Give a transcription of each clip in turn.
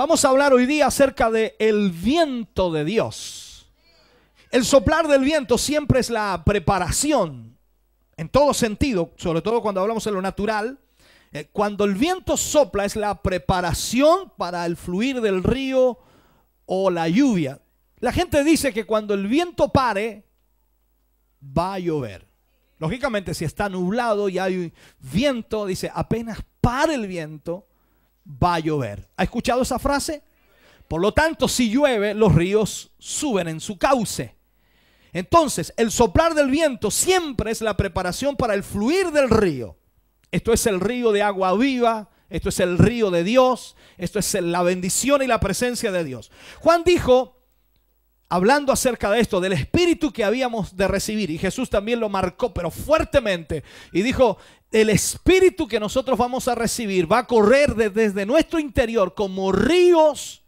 Vamos a hablar hoy día acerca de el viento de Dios. El soplar del viento siempre es la preparación, en todo sentido, sobre todo cuando hablamos en lo natural. Cuando el viento sopla es la preparación para el fluir del río o la lluvia. La gente dice que cuando el viento pare, va a llover. Lógicamente, si está nublado y hay viento, dice, apenas pare el viento, va a llover. ¿Ha escuchado esa frase? Por lo tanto, si llueve, los ríos suben en su cauce. Entonces, el soplar del viento siempre es la preparación para el fluir del río. Esto es el río de agua viva, esto es el río de Dios, esto es la bendición y la presencia de Dios. Juan dijo, hablando acerca de esto, del espíritu que habíamos de recibir, y Jesús también lo marcó, pero fuertemente, y dijo, el espíritu que nosotros vamos a recibir va a correr desde nuestro interior como ríos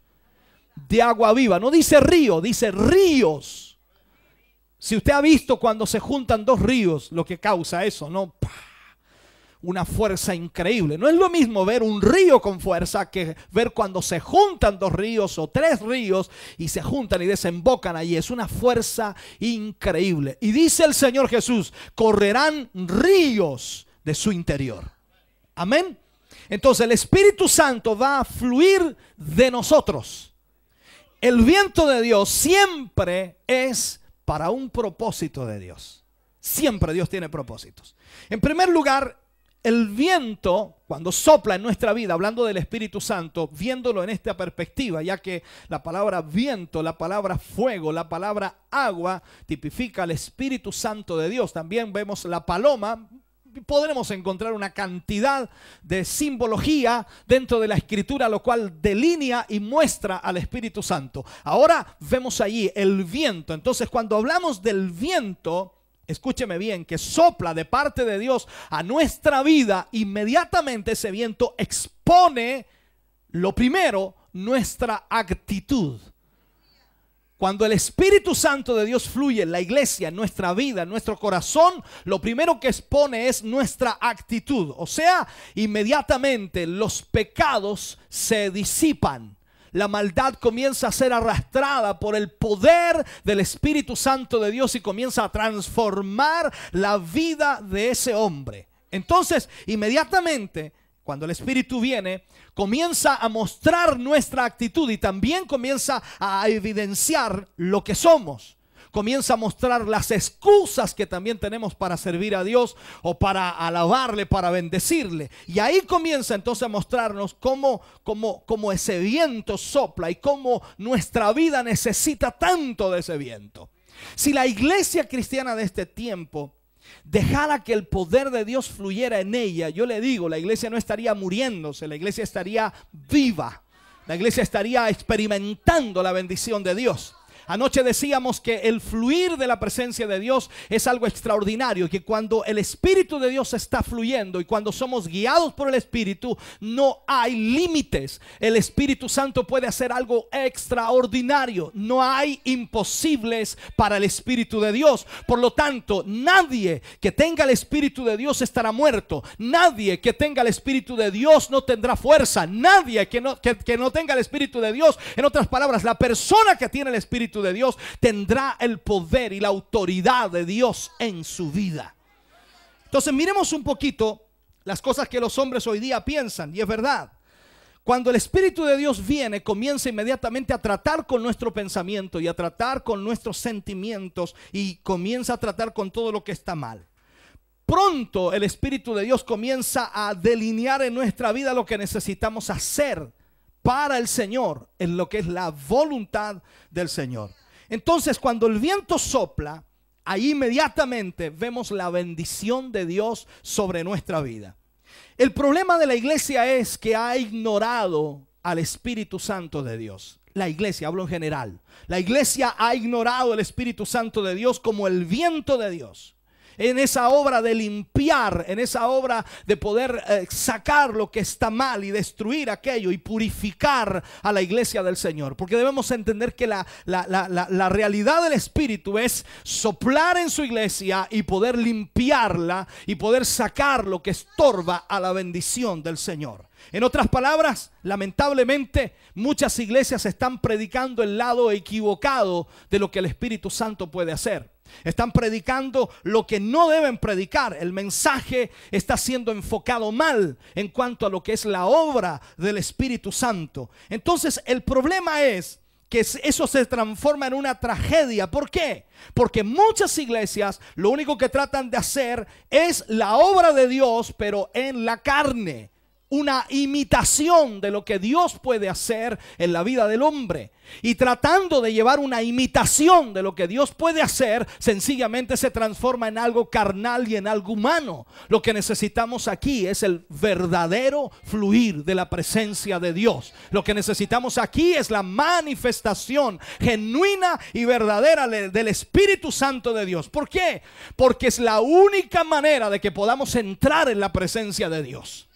de agua viva. No dice río, dice ríos. Si usted ha visto cuando se juntan dos ríos, lo que causa eso, ¿no? Una fuerza increíble. No es lo mismo ver un río con fuerza que ver cuando se juntan dos ríos o tres ríos y se juntan y desembocan allí. Es una fuerza increíble. Y dice el Señor Jesús, correrán ríos de su interior. Amén. Entonces el Espíritu Santo va a fluir de nosotros. El viento de Dios siempre es para un propósito de Dios. Siempre Dios tiene propósitos. En primer lugar, el viento, cuando sopla en nuestra vida, hablando del Espíritu Santo, viéndolo en esta perspectiva, ya que la palabra viento, la palabra fuego, la palabra agua, tipifica al Espíritu Santo de Dios. También vemos la paloma. Podremos encontrar una cantidad de simbología dentro de la Escritura, lo cual delinea y muestra al Espíritu Santo. Ahora vemos allí el viento. Entonces, cuando hablamos del viento, escúcheme bien, que sopla de parte de Dios a nuestra vida, inmediatamente ese viento expone, lo primero, nuestra actitud. Cuando el Espíritu Santo de Dios fluye en la iglesia, en nuestra vida, en nuestro corazón, lo primero que expone es nuestra actitud. O sea, inmediatamente los pecados se disipan. La maldad comienza a ser arrastrada por el poder del Espíritu Santo de Dios y comienza a transformar la vida de ese hombre. Entonces, inmediatamente, cuando el Espíritu viene, comienza a mostrar nuestra actitud y también comienza a evidenciar lo que somos. Comienza a mostrar las excusas que también tenemos para servir a Dios o para alabarle, para bendecirle. Y ahí comienza entonces a mostrarnos cómo ese viento sopla y cómo nuestra vida necesita tanto de ese viento. Si la iglesia cristiana de este tiempo dejara que el poder de Dios fluyera en ella, yo le digo, la iglesia no estaría muriéndose, la iglesia estaría viva, la iglesia estaría experimentando la bendición de Dios. Anoche decíamos que el fluir de la presencia de Dios es algo extraordinario, que cuando el Espíritu de Dios está fluyendo y cuando somos guiados por el Espíritu, no hay límites. El Espíritu Santo puede hacer algo extraordinario. No hay imposibles para el Espíritu de Dios. Por lo tanto, nadie que tenga el Espíritu de Dios estará muerto. Nadie que tenga el Espíritu de Dios no tendrá fuerza. Nadie que no tenga el Espíritu de Dios, en otras palabras, la persona que tiene el Espíritu de Dios tendrá el poder y la autoridad de Dios en su vida. Entonces miremos un poquito las cosas que los hombres hoy día piensan, y es verdad. Cuando el Espíritu de Dios viene, comienza inmediatamente a tratar con nuestro pensamiento y a tratar con nuestros sentimientos y comienza a tratar con todo lo que está mal. Pronto el Espíritu de Dios comienza a delinear en nuestra vida lo que necesitamos hacer para el Señor, en lo que es la voluntad del Señor. Entonces, cuando el viento sopla, ahí inmediatamente vemos la bendición de Dios sobre nuestra vida. El problema de la iglesia es que ha ignorado al Espíritu Santo de Dios. La iglesia, hablo en general. La iglesia ha ignorado el Espíritu Santo de Dios como el viento de Dios. En esa obra de limpiar, en esa obra de poder sacar lo que está mal y destruir aquello y purificar a la iglesia del Señor. Porque debemos entender que la realidad del Espíritu es soplar en su iglesia y poder limpiarla y poder sacar lo que estorba a la bendición del Señor. En otras palabras, lamentablemente, muchas iglesias están predicando el lado equivocado de lo que el Espíritu Santo puede hacer. Están predicando lo que no deben predicar. El mensaje está siendo enfocado mal en cuanto a lo que es la obra del Espíritu Santo. Entonces, el problema es que eso se transforma en una tragedia. ¿Por qué? Porque muchas iglesias lo único que tratan de hacer es la obra de Dios, pero en la carne. Una imitación de lo que Dios puede hacer en la vida del hombre. Y tratando de llevar una imitación de lo que Dios puede hacer, sencillamente se transforma en algo carnal y en algo humano. Lo que necesitamos aquí es el verdadero fluir de la presencia de Dios. Lo que necesitamos aquí es la manifestación genuina y verdadera del Espíritu Santo de Dios. ¿Por qué? Porque es la única manera de que podamos entrar en la presencia de Dios.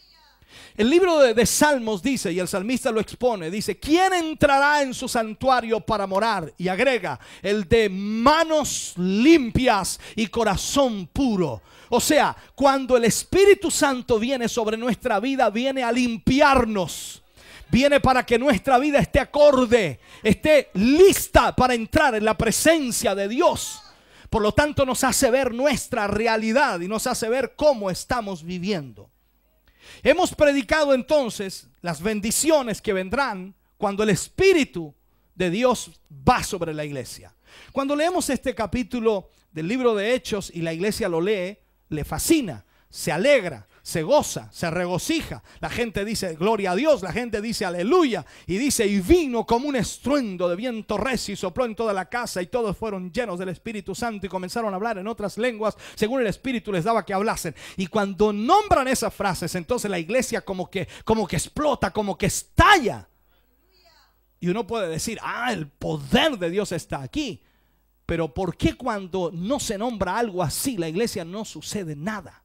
El libro de Salmos dice, y el salmista lo expone, dice: ¿quién entrará en su santuario para morar? Y agrega: el de manos limpias y corazón puro. O sea, cuando el Espíritu Santo viene sobre nuestra vida, viene a limpiarnos. Viene para que nuestra vida esté acorde, esté lista para entrar en la presencia de Dios. Por lo tanto, nos hace ver nuestra realidad y nos hace ver cómo estamos viviendo. Hemos predicado entonces las bendiciones que vendrán cuando el Espíritu de Dios va sobre la iglesia. Cuando leemos este capítulo del libro de Hechos y la iglesia lo lee, le fascina, se alegra, se goza, se regocija. La gente dice gloria a Dios, la gente dice aleluya. Y dice: y vino como un estruendo de viento recio y sopló en toda la casa, y todos fueron llenos del Espíritu Santo y comenzaron a hablar en otras lenguas según el Espíritu les daba que hablasen. Y cuando nombran esas frases, entonces la iglesia como que explota, como que estalla. Y uno puede decir: el poder de Dios está aquí. Pero ¿por qué cuando no se nombra algo así, la iglesia no sucede nada?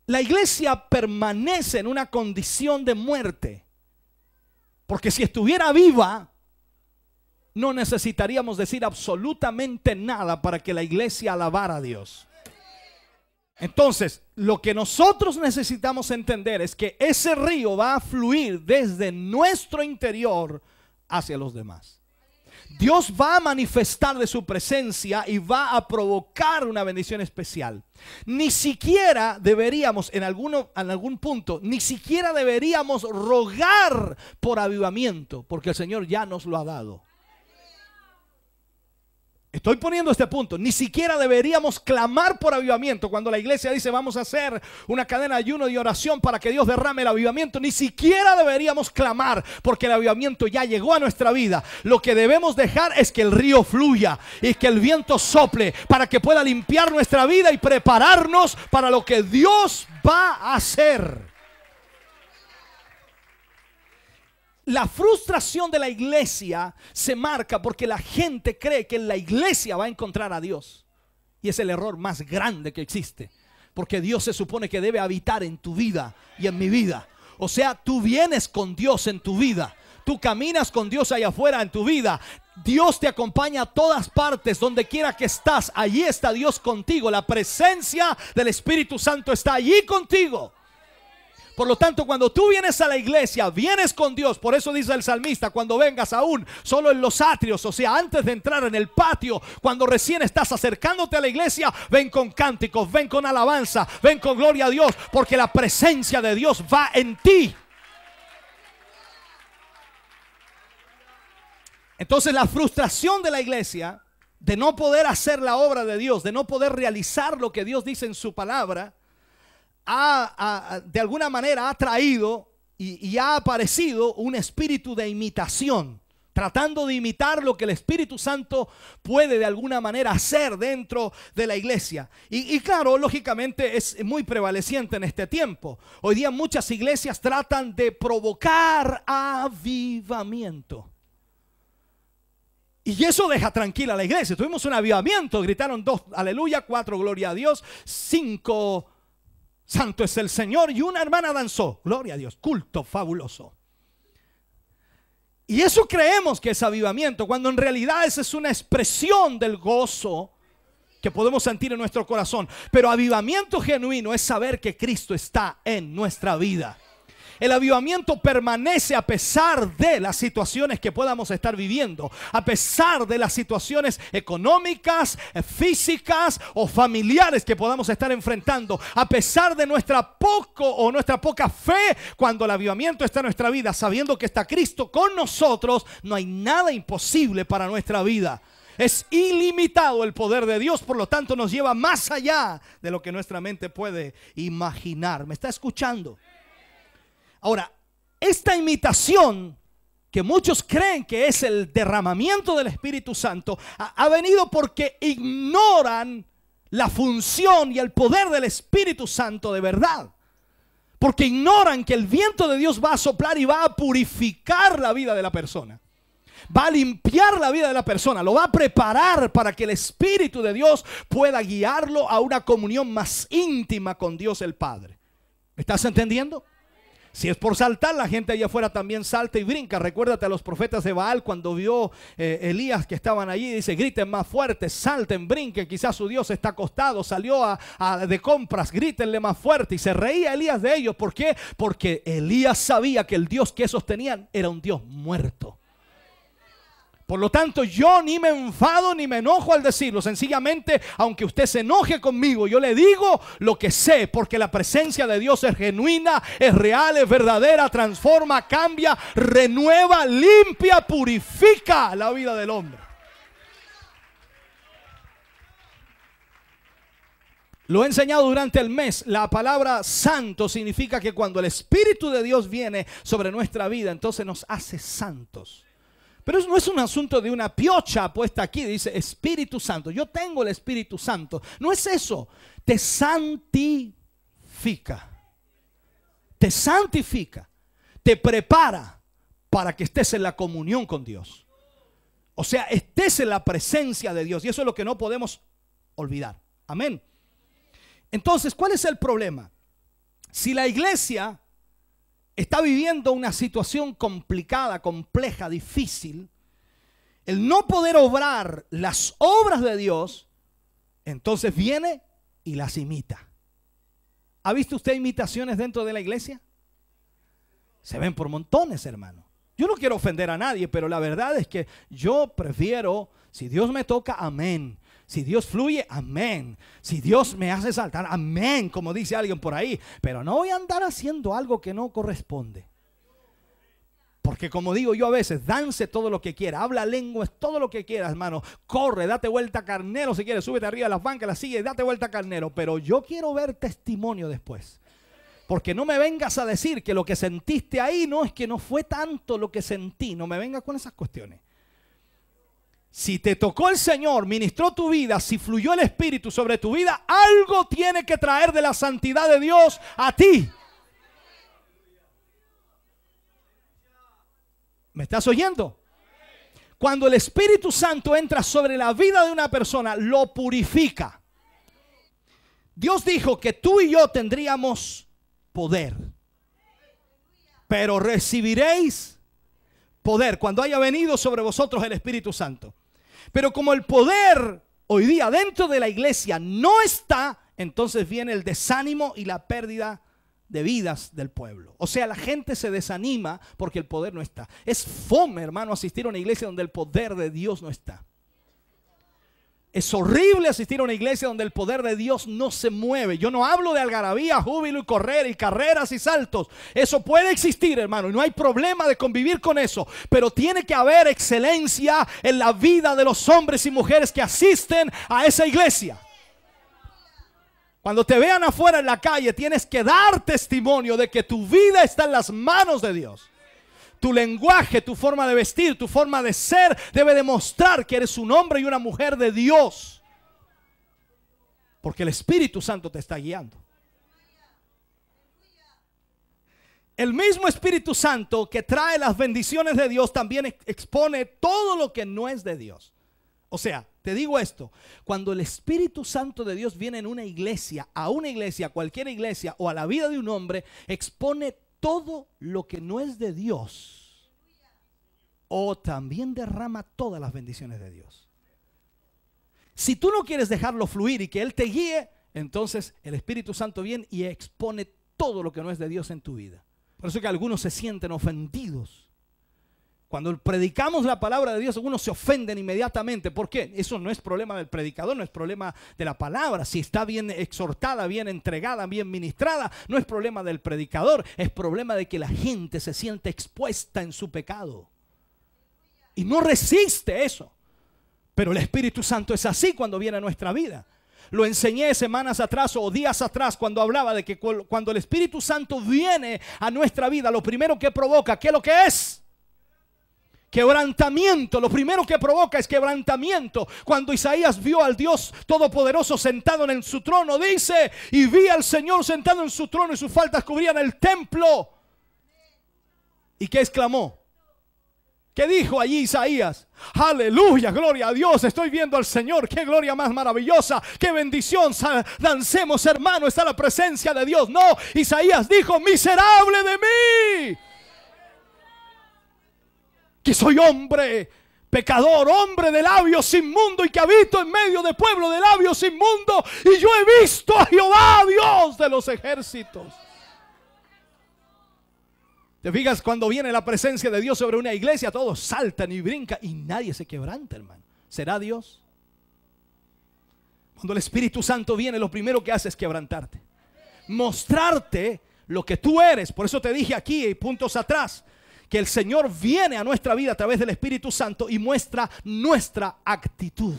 La iglesia permanece en una condición de muerte, porque si estuviera viva, no necesitaríamos decir absolutamente nada para que la iglesia alabara a Dios. Entonces, lo que nosotros necesitamos entender es que ese río va a fluir desde nuestro interior hacia los demás. Dios va a manifestar de su presencia y va a provocar una bendición especial. Ni siquiera deberíamos, en algún punto, ni siquiera deberíamos rogar por avivamiento, porque el Señor ya nos lo ha dado. Estoy poniendo este punto. Ni siquiera deberíamos clamar por avivamiento. Cuando la iglesia dice: vamos a hacer una cadena de ayuno y oración para que Dios derrame el avivamiento, ni siquiera deberíamos clamar, porque el avivamiento ya llegó a nuestra vida. Lo que debemos dejar es que el río fluya y que el viento sople para que pueda limpiar nuestra vida y prepararnos para lo que Dios va a hacer. La frustración de la iglesia se marca porque la gente cree que en la iglesia va a encontrar a Dios. Y es el error más grande que existe, porque Dios se supone que debe habitar en tu vida y en mi vida. O sea, tú vienes con Dios en tu vida, tú caminas con Dios allá afuera en tu vida. Dios te acompaña a todas partes, donde quiera que estás, allí está Dios contigo. La presencia del Espíritu Santo está allí contigo. Por lo tanto, cuando tú vienes a la iglesia, vienes con Dios. Por eso dice el salmista: cuando vengas aún solo en los atrios, o sea, antes de entrar en el patio, cuando recién estás acercándote a la iglesia, ven con cánticos, ven con alabanza, ven con gloria a Dios, porque la presencia de Dios va en ti. Entonces, la frustración de la iglesia de no poder hacer la obra de Dios, de no poder realizar lo que Dios dice en su palabra, de alguna manera ha traído y ha aparecido un espíritu de imitación, tratando de imitar lo que el Espíritu Santo puede de alguna manera hacer dentro de la iglesia. Y claro, lógicamente es muy prevaleciente en este tiempo. Hoy día muchas iglesias tratan de provocar avivamiento. Y eso deja tranquila a la iglesia. Tuvimos un avivamiento, gritaron 2 aleluya, 4 gloria a Dios, 5 santo es el Señor, y una hermana danzó, gloria a Dios, culto fabuloso. Y eso creemos que es avivamiento, cuando en realidad esa es una expresión del gozo que podemos sentir en nuestro corazón. Pero avivamiento genuino es saber que Cristo está en nuestra vida. El avivamiento permanece a pesar de las situaciones que podamos estar viviendo, a pesar de las situaciones económicas, físicas o familiares que podamos estar enfrentando, a pesar de nuestra poca fe. Cuando el avivamiento está en nuestra vida, sabiendo que está Cristo con nosotros, no hay nada imposible para nuestra vida. Es ilimitado el poder de Dios, por lo tanto nos lleva más allá de lo que nuestra mente puede imaginar. ¿Me está escuchando? Ahora, esta imitación que muchos creen que es el derramamiento del Espíritu Santo ha venido porque ignoran la función y el poder del Espíritu Santo de verdad. Porque ignoran que el viento de Dios va a soplar y va a purificar la vida de la persona. Va a limpiar la vida de la persona, lo va a preparar para que el Espíritu de Dios pueda guiarlo a una comunión más íntima con Dios el Padre. ¿Me estás entendiendo? Si es por saltar, la gente allá afuera también salta y brinca. Recuérdate a los profetas de Baal cuando vio Elías que estaban allí. Dice: griten más fuerte, salten, brinquen. Quizás su Dios está acostado, salió de compras, grítenle más fuerte. Y se reía Elías de ellos. ¿Por qué? Porque Elías sabía que el Dios que esos tenían era un Dios muerto. Por lo tanto, yo ni me enfado ni me enojo al decirlo. Sencillamente, aunque usted se enoje conmigo, yo le digo lo que sé, porque la presencia de Dios es genuina, es real, es verdadera, transforma, cambia, renueva, limpia, purifica la vida del hombre. Lo he enseñado durante el mes. La palabra santo significa que cuando el Espíritu de Dios viene sobre nuestra vida, entonces nos hace santos. Pero no es un asunto de una piocha puesta aquí, dice Espíritu Santo. Yo tengo el Espíritu Santo. No es eso. Te santifica. Te santifica. Te prepara para que estés en la comunión con Dios. O sea, estés en la presencia de Dios. Y eso es lo que no podemos olvidar. Amén. Entonces, ¿cuál es el problema? Si la iglesia está viviendo una situación complicada, compleja, difícil, el no poder obrar las obras de Dios, entonces viene y las imita. ¿Ha visto usted imitaciones dentro de la iglesia? Se ven por montones, hermano. Yo no quiero ofender a nadie, pero la verdad es que yo prefiero, si Dios me toca, amén. Si Dios fluye, amén. Si Dios me hace saltar, amén, como dice alguien por ahí. Pero no voy a andar haciendo algo que no corresponde. Porque como digo yo a veces, dance todo lo que quiera, habla lenguas, todo lo que quieras, hermano. Corre, date vuelta carnero si quieres, súbete arriba de las bancas, la silla y date vuelta carnero. Pero yo quiero ver testimonio después. Porque no me vengas a decir que lo que sentiste ahí no es que no fue tanto lo que sentí. No me vengas con esas cuestiones. Si te tocó el Señor, ministró tu vida, si fluyó el Espíritu sobre tu vida, algo tiene que traer de la santidad de Dios a ti. ¿Me estás oyendo? Cuando el Espíritu Santo entra sobre la vida de una persona, lo purifica. Dios dijo que tú y yo tendríamos poder, pero recibiréis poder cuando haya venido sobre vosotros el Espíritu Santo. Pero como el poder hoy día dentro de la iglesia no está, entonces viene el desánimo y la pérdida de vidas del pueblo. O sea, la gente se desanima porque el poder no está. Es fome, hermano, asistir a una iglesia donde el poder de Dios no está. Es horrible asistir a una iglesia donde el poder de Dios no se mueve. Yo no hablo de algarabía, júbilo y correr y carreras y saltos. Eso puede existir, hermano, y no hay problema de convivir con eso. Pero tiene que haber excelencia en la vida de los hombres y mujeres que asisten a esa iglesia. Cuando te vean afuera en la calle, tienes que dar testimonio de que tu vida está en las manos de Dios. Tu lenguaje, tu forma de vestir, tu forma de ser debe demostrar que eres un hombre y una mujer de Dios. Porque el Espíritu Santo te está guiando. El mismo Espíritu Santo que trae las bendiciones de Dios también expone todo lo que no es de Dios. O sea, te digo esto, cuando el Espíritu Santo de Dios viene en una iglesia, a cualquier iglesia o a la vida de un hombre, expone todo lo que no es de Dios, o también derrama todas las bendiciones de Dios. Si tú no quieres dejarlo fluir y que Él te guíe, entonces el Espíritu Santo viene y expone todo lo que no es de Dios en tu vida. Por eso que algunos se sienten ofendidos. Cuando predicamos la palabra de Dios, algunos se ofenden inmediatamente. ¿Por qué? Eso no es problema del predicador, no es problema de la palabra. Si está bien exhortada, bien entregada, bien ministrada, no es problema del predicador. Es problema de que la gente se siente expuesta en su pecado y no resiste eso. Pero el Espíritu Santo es así cuando viene a nuestra vida. Lo enseñé semanas atrás o días atrás cuando hablaba de que cuando el Espíritu Santo viene a nuestra vida, lo primero que provoca, ¿qué es lo que es? Quebrantamiento. Lo primero que provoca es quebrantamiento. Cuando Isaías vio al Dios Todopoderoso sentado en su trono, dice: y vi al Señor sentado en su trono y sus faldas cubrían el templo. ¿Y qué exclamó? ¿Qué dijo allí Isaías? Aleluya, gloria a Dios, estoy viendo al Señor. Qué gloria más maravillosa, qué bendición. Dancemos, hermano, está la presencia de Dios. No, Isaías dijo: miserable de mí, que soy hombre pecador, hombre de labios inmundos, y que habito en medio de pueblo de labios inmundos, y yo he visto a Jehová, Dios de los ejércitos. ¿Te fijas? Cuando viene la presencia de Dios sobre una iglesia, todos saltan y brincan y nadie se quebranta, hermano. ¿Será Dios? Cuando el Espíritu Santo viene, lo primero que hace es quebrantarte, mostrarte lo que tú eres. Por eso te dije aquí, puntos atrás, que el Señor viene a nuestra vida a través del Espíritu Santo y muestra nuestra actitud.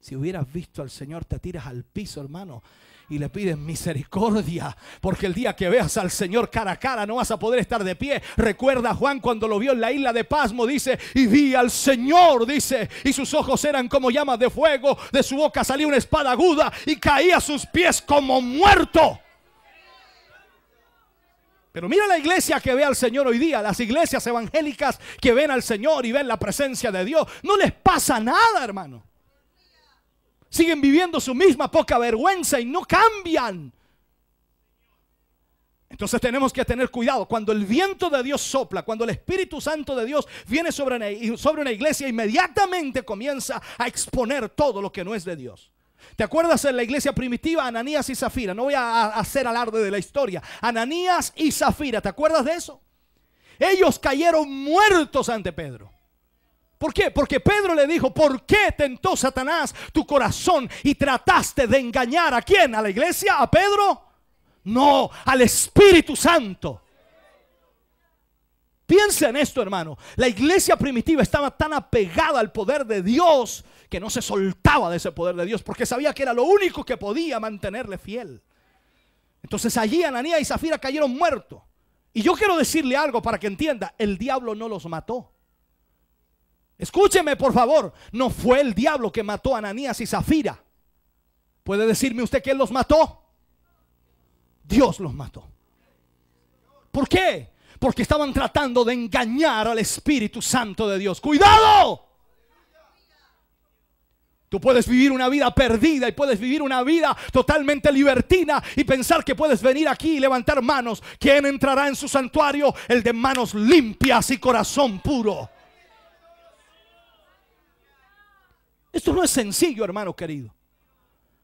Si hubieras visto al Señor, te tiras al piso, hermano, y le pides misericordia, porque el día que veas al Señor cara a cara no vas a poder estar de pie. Recuerda a Juan cuando lo vio en la isla de Pasmo, dice: y vi al Señor, dice, y sus ojos eran como llamas de fuego, de su boca salía una espada aguda y caía a sus pies como muerto. Pero mira la iglesia que ve al Señor hoy día, las iglesias evangélicas que ven al Señor y ven la presencia de Dios, no les pasa nada, hermano. Siguen viviendo su misma poca vergüenza y no cambian. Entonces tenemos que tener cuidado. Cuando el viento de Dios sopla, cuando el Espíritu Santo de Dios viene sobre una iglesia, inmediatamente comienza a exponer todo lo que no es de Dios. ¿Te acuerdas en la iglesia primitiva, Ananías y Zafira? No voy a hacer alarde de la historia. Ananías y Zafira, ¿te acuerdas de eso? Ellos cayeron muertos ante Pedro. ¿Por qué? Porque Pedro le dijo: ¿por qué tentó Satanás tu corazón y trataste de engañar a quién? ¿A la iglesia? ¿A Pedro? No, al Espíritu Santo. Piensa en esto, hermano. La iglesia primitiva estaba tan apegada al poder de Dios que no se soltaba de ese poder de Dios, porque sabía que era lo único que podía mantenerle fiel. Entonces allí Ananías y Zafira cayeron muertos. Y yo quiero decirle algo para que entienda: el diablo no los mató. Escúcheme por favor, no fue el diablo que mató a Ananías y Zafira. ¿Puede decirme usted quién los mató? Dios los mató. ¿Por qué? Porque estaban tratando de engañar al Espíritu Santo de Dios. ¡Cuidado! Tú puedes vivir una vida perdida y puedes vivir una vida totalmente libertina y pensar que puedes venir aquí y levantar manos. ¿Quién entrará en su santuario? El de manos limpias y corazón puro. Esto no es sencillo, hermano querido.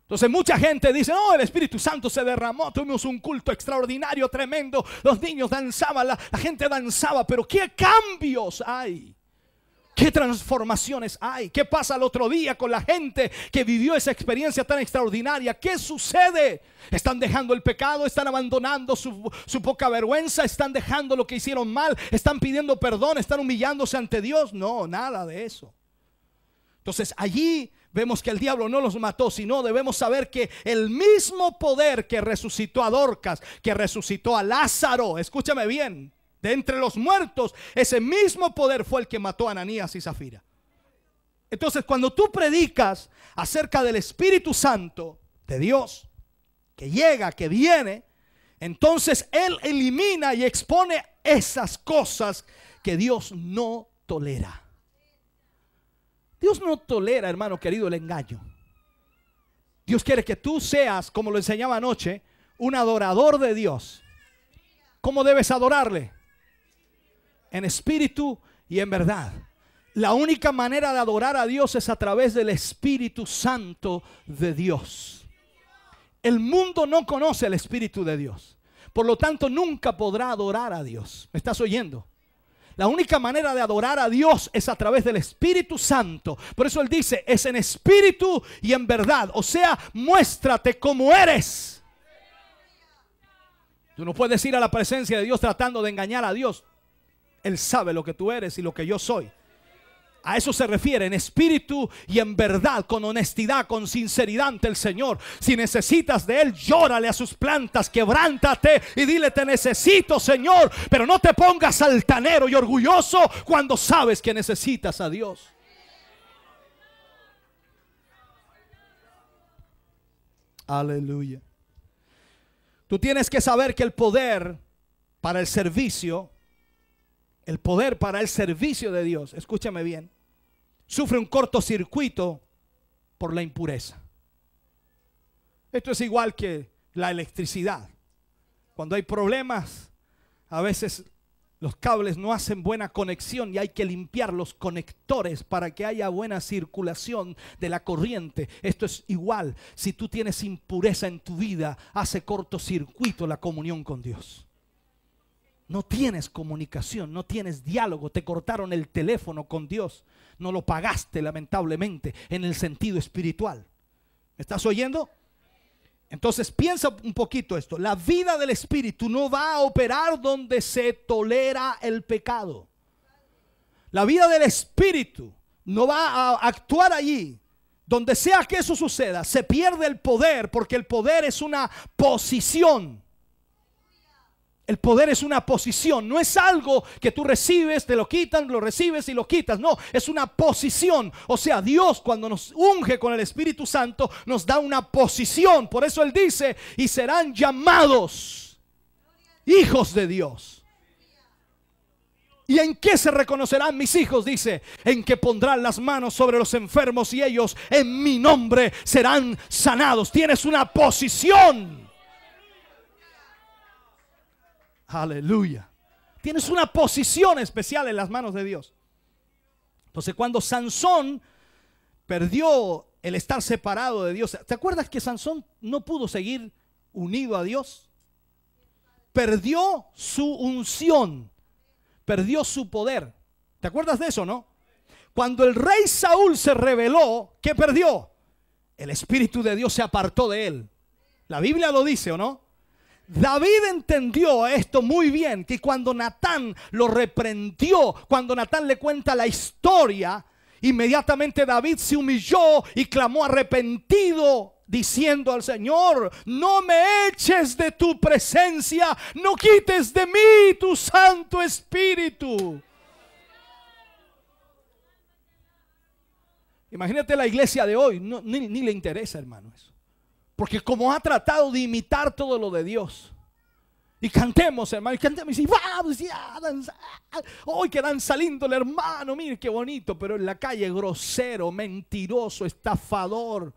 Entonces mucha gente dice: no, el Espíritu Santo se derramó, tuvimos un culto extraordinario, tremendo, los niños danzaban, la gente danzaba, pero ¿qué cambios hay? ¿Qué transformaciones hay? ¿Qué pasa el otro día con la gente que vivió esa experiencia tan extraordinaria? ¿Qué sucede? ¿Están dejando el pecado? ¿Están abandonando su poca vergüenza? ¿Están dejando lo que hicieron mal? ¿Están pidiendo perdón? ¿Están humillándose ante Dios? No, nada de eso. Entonces allí vemos que el diablo no los mató, sino debemos saber que el mismo poder que resucitó a Dorcas, que resucitó a Lázaro, escúchame bien, de entre los muertos, ese mismo poder fue el que mató a Ananías y Zafira. Entonces cuando tú predicas acerca del Espíritu Santo de Dios, que llega, que viene, entonces Él elimina y expone esas cosas que Dios no tolera. Dios no tolera, hermano querido, el engaño. Dios quiere que tú seas, como lo enseñaba anoche, un adorador de Dios. ¿Cómo debes adorarle? En espíritu y en verdad. La única manera de adorar a Dios es a través del Espíritu Santo de Dios. El mundo no conoce el Espíritu de Dios. Por lo tanto, nunca podrá adorar a Dios. ¿Me estás oyendo? La única manera de adorar a Dios es a través del Espíritu Santo. Por eso Él dice, es en espíritu y en verdad. O sea, muéstrate como eres. Tú no puedes ir a la presencia de Dios tratando de engañar a Dios. Él sabe lo que tú eres y lo que yo soy. A eso se refiere, en espíritu y en verdad, con honestidad, con sinceridad ante el Señor. Si necesitas de Él, llórale a sus plantas, quebrántate y dile, te necesito, Señor. Pero no te pongas altanero y orgulloso cuando sabes que necesitas a Dios. Aleluya. Tú tienes que saber que el poder para el servicio de Dios, escúchame bien, sufre un cortocircuito por la impureza. Esto es igual que la electricidad. Cuando hay problemas, a veces los cables no hacen buena conexión y hay que limpiar los conectores para que haya buena circulación de la corriente. Esto es igual. Si tú tienes impureza en tu vida, hace cortocircuito la comunión con Dios. No tienes comunicación, no tienes diálogo. Te cortaron el teléfono con Dios. No lo pagaste, lamentablemente, en el sentido espiritual. ¿Me estás oyendo? Entonces piensa un poquito esto. La vida del Espíritu no va a operar donde se tolera el pecado. La vida del Espíritu no va a actuar allí. Donde sea que eso suceda, se pierde el poder, porque el poder es una posición. El poder es una posición, no es algo que tú recibes, te lo quitan, lo recibes y lo quitas. No, es una posición. O sea, Dios cuando nos unge con el Espíritu Santo nos da una posición. Por eso Él dice, y serán llamados hijos de Dios. ¿Y en qué se reconocerán mis hijos? Dice, en que pondrán las manos sobre los enfermos y ellos en mi nombre serán sanados. Tienes una posición. Aleluya. Tienes una posición especial en las manos de Dios. Entonces, cuando Sansón perdió el estar separado de Dios, ¿te acuerdas que Sansón no pudo seguir unido a Dios? Perdió su unción, perdió su poder. ¿Te acuerdas de eso, no? Cuando el rey Saúl se rebeló, ¿qué perdió? El Espíritu de Dios se apartó de él. La Biblia lo dice, ¿o no? David entendió esto muy bien, que cuando Natán lo reprendió, cuando Natán le cuenta la historia, inmediatamente David se humilló y clamó arrepentido, diciendo al Señor, no me eches de tu presencia, no quites de mí tu Santo Espíritu. Imagínate la iglesia de hoy, ni le interesa, hermano, eso. Porque como ha tratado de imitar todo lo de Dios. Y cantemos, hermano, y cantemos y vamos, hoy que danza lindo el hermano, mire qué bonito. Pero en la calle grosero, mentiroso, estafador.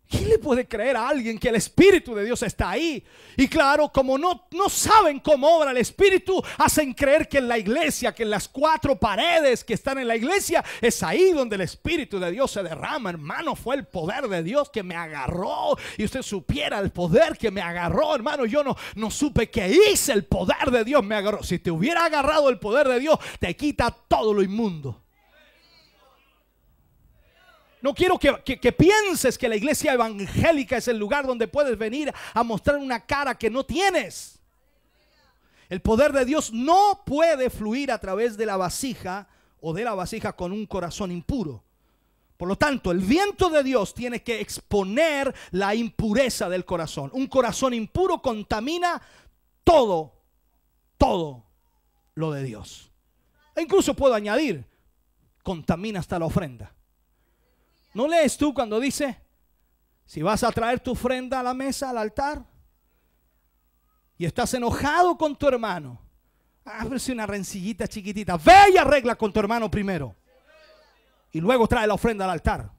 ¿Quién le puede creer a alguien que el Espíritu de Dios está ahí? Y claro, como no saben cómo obra el Espíritu, hacen creer que en la iglesia, que en las cuatro paredes que están en la iglesia, es ahí donde el Espíritu de Dios se derrama. Hermano, fue el poder de Dios que me agarró. Y usted supiera el poder que me agarró, hermano. Yo no supe qué hice, el poder de Dios me agarró. Si te hubiera agarrado el poder de Dios, te quita todo lo inmundo. No quiero que pienses que la iglesia evangélica es el lugar donde puedes venir a mostrar una cara que no tienes. El poder de Dios no puede fluir a través de la vasija o de la vasija con un corazón impuro. Por lo tanto, el viento de Dios tiene que exponer la impureza del corazón. Un corazón impuro contamina todo lo de Dios. E incluso puedo añadir, contamina hasta la ofrenda. ¿No lees tú cuando dice, si vas a traer tu ofrenda a la mesa, al altar, y estás enojado con tu hermano, ábrese una rencillita chiquitita, ve y arregla con tu hermano primero, y luego trae la ofrenda al altar?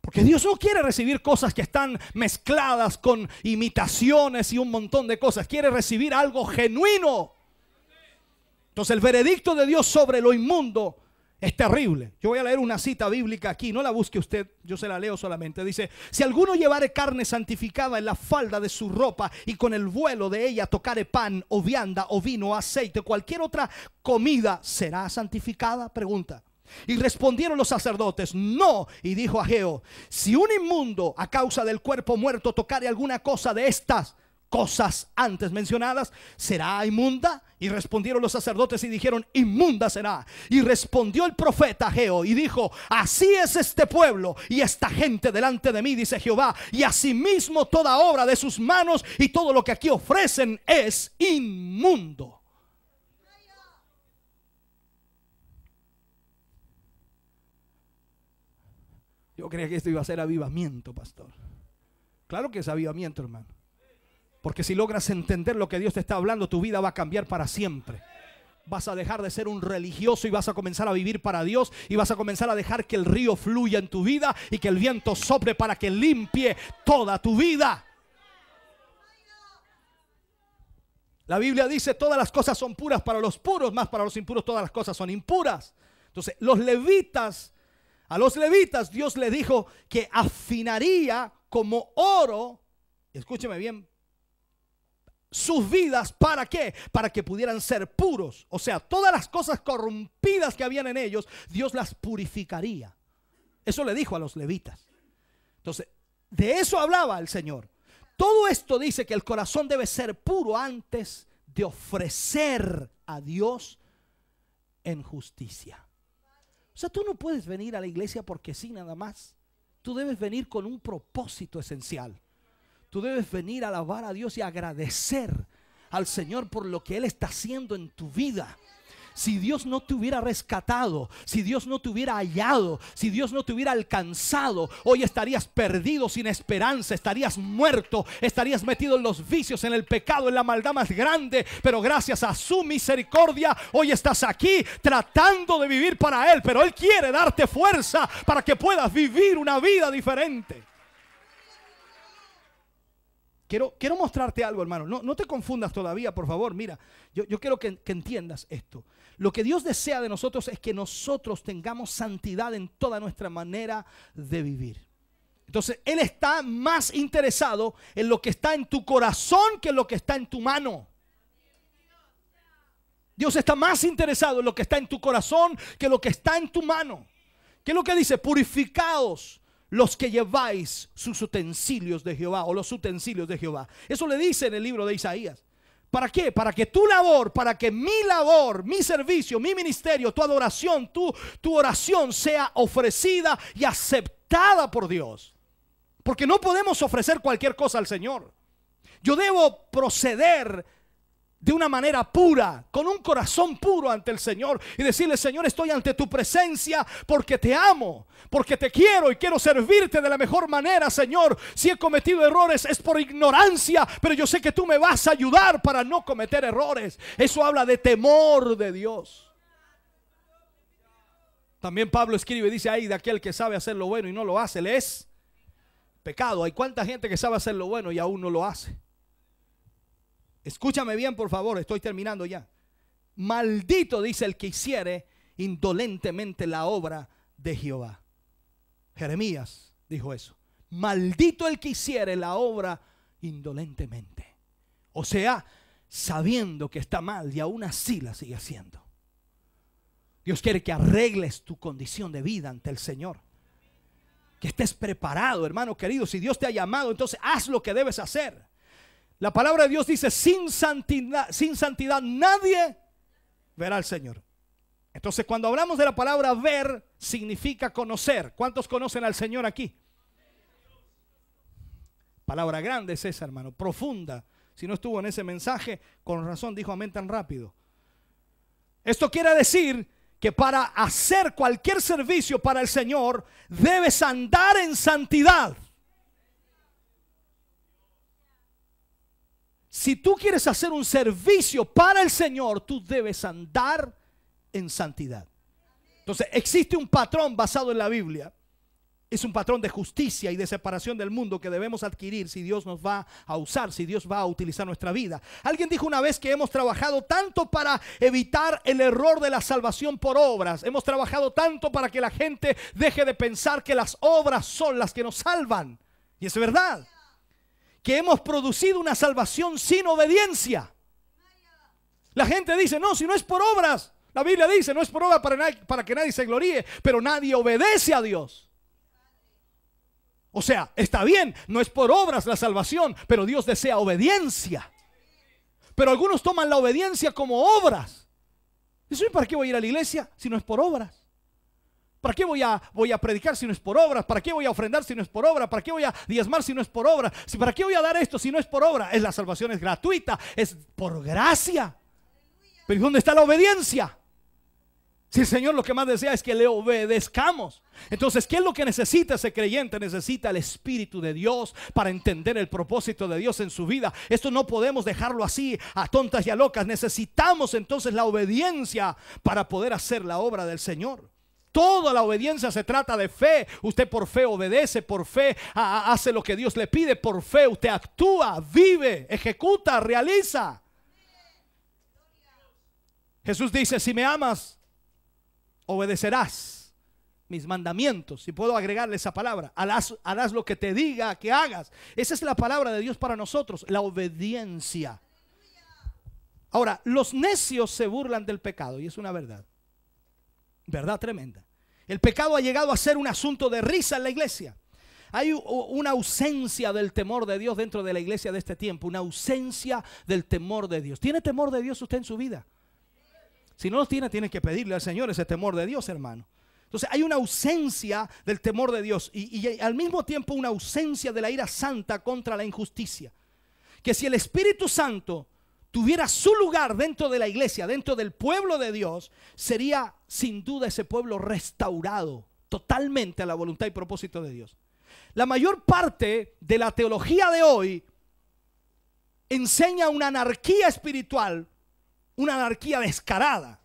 Porque Dios no quiere recibir cosas que están mezcladas con imitaciones y un montón de cosas. Quiere recibir algo genuino. Entonces el veredicto de Dios sobre lo inmundo es terrible. Yo voy a leer una cita bíblica aquí, no la busque usted, yo se la leo solamente. Dice: si alguno llevare carne santificada en la falda de su ropa y con el vuelo de ella tocare pan o vianda o vino o aceite, cualquier otra comida, ¿será santificada? Pregunta. Y respondieron los sacerdotes: no. Y dijo Ageo: si un inmundo a causa del cuerpo muerto tocare alguna cosa de estas cosas antes mencionadas, ¿será inmunda? Y respondieron los sacerdotes y dijeron: inmunda será. Y respondió el profeta Ageo y dijo: así es este pueblo y esta gente delante de mí, dice Jehová, y asimismo toda obra de sus manos y todo lo que aquí ofrecen es inmundo. Yo creía que esto iba a ser avivamiento, pastor. Claro que es avivamiento, hermano. Porque si logras entender lo que Dios te está hablando, tu vida va a cambiar para siempre. Vas a dejar de ser un religioso y vas a comenzar a vivir para Dios. Y vas a comenzar a dejar que el río fluya en tu vida y que el viento sople para que limpie toda tu vida. La Biblia dice: todas las cosas son puras para los puros, más para los impuros todas las cosas son impuras. Entonces a los levitas Dios le dijo que afinaría como oro, escúcheme bien, sus vidas. ¿Para qué? Para que pudieran ser puros. O sea, todas las cosas corrompidas que habían en ellos, Dios las purificaría. Eso le dijo a los levitas. Entonces, de eso hablaba el Señor. Todo esto dice que el corazón debe ser puro antes de ofrecer a Dios en justicia. O sea, tú no puedes venir a la iglesia porque sí, nada más. Tú debes venir con un propósito esencial. Tú debes venir a alabar a Dios y agradecer al Señor por lo que Él está haciendo en tu vida. Si Dios no te hubiera rescatado, si Dios no te hubiera hallado, si Dios no te hubiera alcanzado, hoy estarías perdido, sin esperanza, estarías muerto, estarías metido en los vicios, en el pecado, en la maldad más grande. Pero gracias a su misericordia, hoy estás aquí tratando de vivir para Él. Pero Él quiere darte fuerza para que puedas vivir una vida diferente. Quiero mostrarte algo, hermano. No te confundas todavía, por favor. Mira, yo quiero que entiendas esto. Lo que Dios desea de nosotros es que nosotros tengamos santidad en toda nuestra manera de vivir. Entonces, Él está más interesado en lo que está en tu corazón que en lo que está en tu mano. Dios está más interesado en lo que está en tu corazón que en lo que está en tu mano. ¿Qué es lo que dice? Purificaos los que lleváis sus utensilios de Jehová, o los utensilios de Jehová. Eso le dice en el libro de Isaías. ¿Para qué? Para que tu labor, para que mi labor, mi servicio, mi ministerio, tu adoración, tu oración sea ofrecida y aceptada por Dios. Porque no podemos ofrecer cualquier cosa al Señor. Yo debo proceder de una manera pura, con un corazón puro ante el Señor, y decirle: Señor, estoy ante tu presencia porque te amo, porque te quiero y quiero servirte de la mejor manera. Señor, si he cometido errores es por ignorancia, pero yo sé que tú me vas a ayudar para no cometer errores. Eso habla de temor de Dios. También Pablo escribe y dice: ay de aquel que sabe hacer lo bueno y no lo hace, le es pecado. Hay cuánta gente que sabe hacer lo bueno y aún no lo hace. Escúchame bien, por favor, estoy terminando ya. Maldito, dice, el que hiciere indolentemente la obra de Jehová. Jeremías dijo eso. Maldito el que hiciere la obra indolentemente. O sea, sabiendo que está mal y aún así la sigue haciendo. Dios quiere que arregles tu condición de vida ante el Señor. Que estés preparado, hermano querido. Si Dios te ha llamado, entonces haz lo que debes hacer. La palabra de Dios dice: sin santidad nadie verá al Señor. Entonces, cuando hablamos de la palabra ver, significa conocer. ¿Cuántos conocen al Señor aquí? Palabra grande es esa, hermano, profunda. Si no estuvo en ese mensaje, con razón dijo amén tan rápido. Esto quiere decir que para hacer cualquier servicio para el Señor, debes andar en santidad. Si tú quieres hacer un servicio para el Señor, tú debes andar en santidad. Entonces, existe un patrón basado en la Biblia. Es un patrón de justicia y de separación del mundo que debemos adquirir si Dios nos va a usar, si Dios va a utilizar nuestra vida. Alguien dijo una vez que hemos trabajado tanto para evitar el error de la salvación por obras. Hemos trabajado tanto para que la gente deje de pensar que las obras son las que nos salvan. Y es verdad que hemos producido una salvación sin obediencia. La gente dice, no, si no es por obras. La Biblia dice, no es por obras para que nadie se gloríe, pero nadie obedece a Dios. O sea, está bien, no es por obras la salvación, pero Dios desea obediencia. Pero algunos toman la obediencia como obras. Dicen, ¿para qué voy a ir a la iglesia si no es por obras? ¿Para qué voy a predicar si no es por obras? ¿Para qué voy a ofrendar si no es por obra? ¿Para qué voy a diezmar si no es por obra? ¿Para qué voy a dar esto si no es por obra? La salvación es gratuita, es por gracia. Pero ¿dónde está la obediencia? Si el Señor lo que más desea es que le obedezcamos. Entonces, ¿qué es lo que necesita ese creyente? Necesita el Espíritu de Dios para entender el propósito de Dios en su vida. Esto no podemos dejarlo así a tontas y a locas. Necesitamos entonces la obediencia para poder hacer la obra del Señor. Toda la obediencia se trata de fe. Usted por fe obedece, por fe hace lo que Dios le pide, por fe usted actúa, vive, ejecuta, realiza. Jesús dice, si me amas, obedecerás mis mandamientos. Si puedo agregarle esa palabra, harás lo que te diga que hagas. Esa es la palabra de Dios para nosotros, la obediencia. Ahora, los necios se burlan del pecado, y es una verdad tremenda. El pecado ha llegado a ser un asunto de risa en la iglesia. Hay una ausencia del temor de Dios dentro de la iglesia de este tiempo, una ausencia del temor de Dios. ¿Tiene temor de Dios usted en su vida? Si no los tiene, tiene que pedirle al Señor ese temor de Dios, hermano. Entonces hay una ausencia del temor de Dios y al mismo tiempo una ausencia de la ira santa contra la injusticia. Que si el Espíritu Santo tuviera su lugar dentro de la iglesia, dentro del pueblo de Dios, sería sin duda ese pueblo restaurado totalmente a la voluntad y propósito de Dios. La mayor parte de la teología de hoy enseña una anarquía espiritual, una anarquía descarada.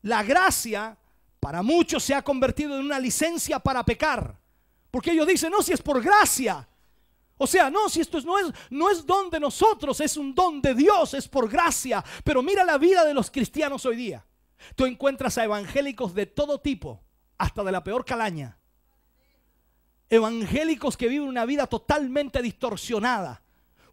La gracia para muchos se ha convertido en una licencia para pecar, porque ellos dicen, no, si es por gracia. O sea, no, si esto no es don de nosotros, es un don de Dios, es por gracia. Pero mira la vida de los cristianos hoy día. Tú encuentras a evangélicos de todo tipo, hasta de la peor calaña. Evangélicos que viven una vida totalmente distorsionada,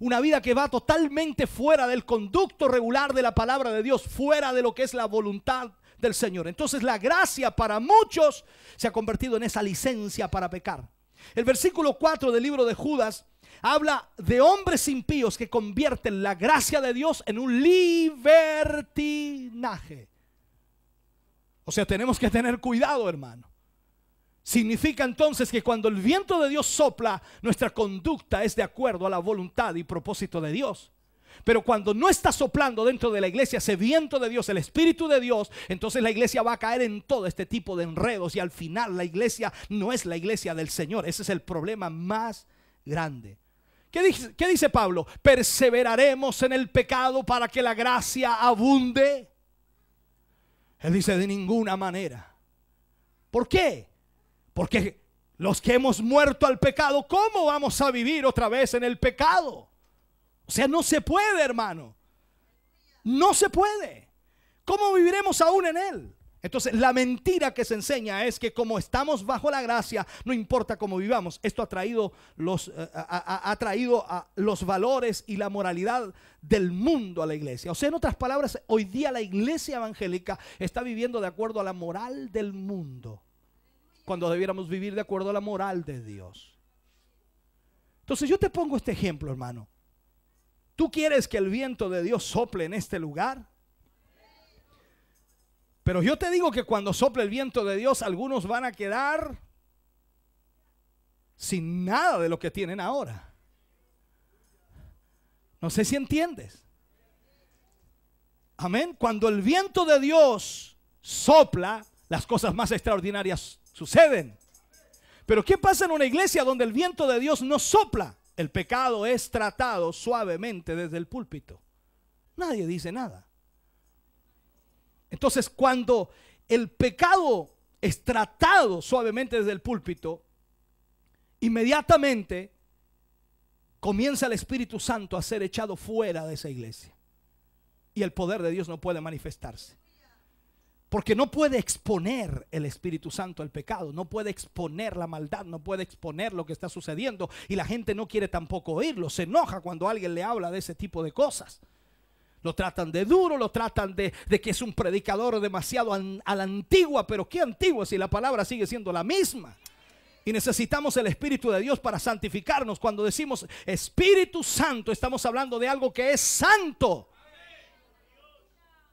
una vida que va totalmente fuera del conducto regular de la palabra de Dios, fuera de lo que es la voluntad del Señor. Entonces la gracia para muchos se ha convertido en esa licencia para pecar. El versículo 4 del libro de Judas habla de hombres impíos que convierten la gracia de Dios en un libertinaje. O sea, tenemos que tener cuidado, hermano. Significa entonces que cuando el viento de Dios sopla, nuestra conducta es de acuerdo a la voluntad y propósito de Dios. Pero cuando no está soplando dentro de la iglesia ese viento de Dios, el Espíritu de Dios, entonces la iglesia va a caer en todo este tipo de enredos y al final la iglesia no es la iglesia del Señor. Ese es el problema más grande. ¿Qué dice Pablo? ¿Perseveraremos en el pecado para que la gracia abunde? Él dice, de ninguna manera. ¿Por qué? Porque los que hemos muerto al pecado, ¿cómo vamos a vivir otra vez en el pecado? O sea, no se puede, hermano. No se puede. ¿Cómo viviremos aún en él? Entonces, la mentira que se enseña es que como estamos bajo la gracia, no importa cómo vivamos. Esto ha traído los valores y la moralidad del mundo a la iglesia. O sea, en otras palabras, hoy día la iglesia evangélica está viviendo de acuerdo a la moral del mundo, cuando debiéramos vivir de acuerdo a la moral de Dios. Entonces yo te pongo este ejemplo, hermano. ¿Tú quieres que el viento de Dios sople en este lugar? Pero yo te digo que cuando sople el viento de Dios, algunos van a quedar sin nada de lo que tienen ahora. No sé si entiendes. Amén. Cuando el viento de Dios sopla, las cosas más extraordinarias suceden. Pero ¿qué pasa en una iglesia donde el viento de Dios no sopla? El pecado es tratado suavemente desde el púlpito. Nadie dice nada. Entonces, cuando el pecado es tratado suavemente desde el púlpito, inmediatamente comienza el Espíritu Santo a ser echado fuera de esa iglesia. Y el poder de Dios no puede manifestarse. Porque no puede exponer el Espíritu Santo el pecado, no puede exponer la maldad, no puede exponer lo que está sucediendo. Y la gente no quiere tampoco oírlo, se enoja cuando alguien le habla de ese tipo de cosas. Lo tratan de duro, lo tratan de que es un predicador demasiado a la antigua. Pero ¿qué antigua si la palabra sigue siendo la misma? Y necesitamos el Espíritu de Dios para santificarnos. Cuando decimos Espíritu Santo, estamos hablando de algo que es santo.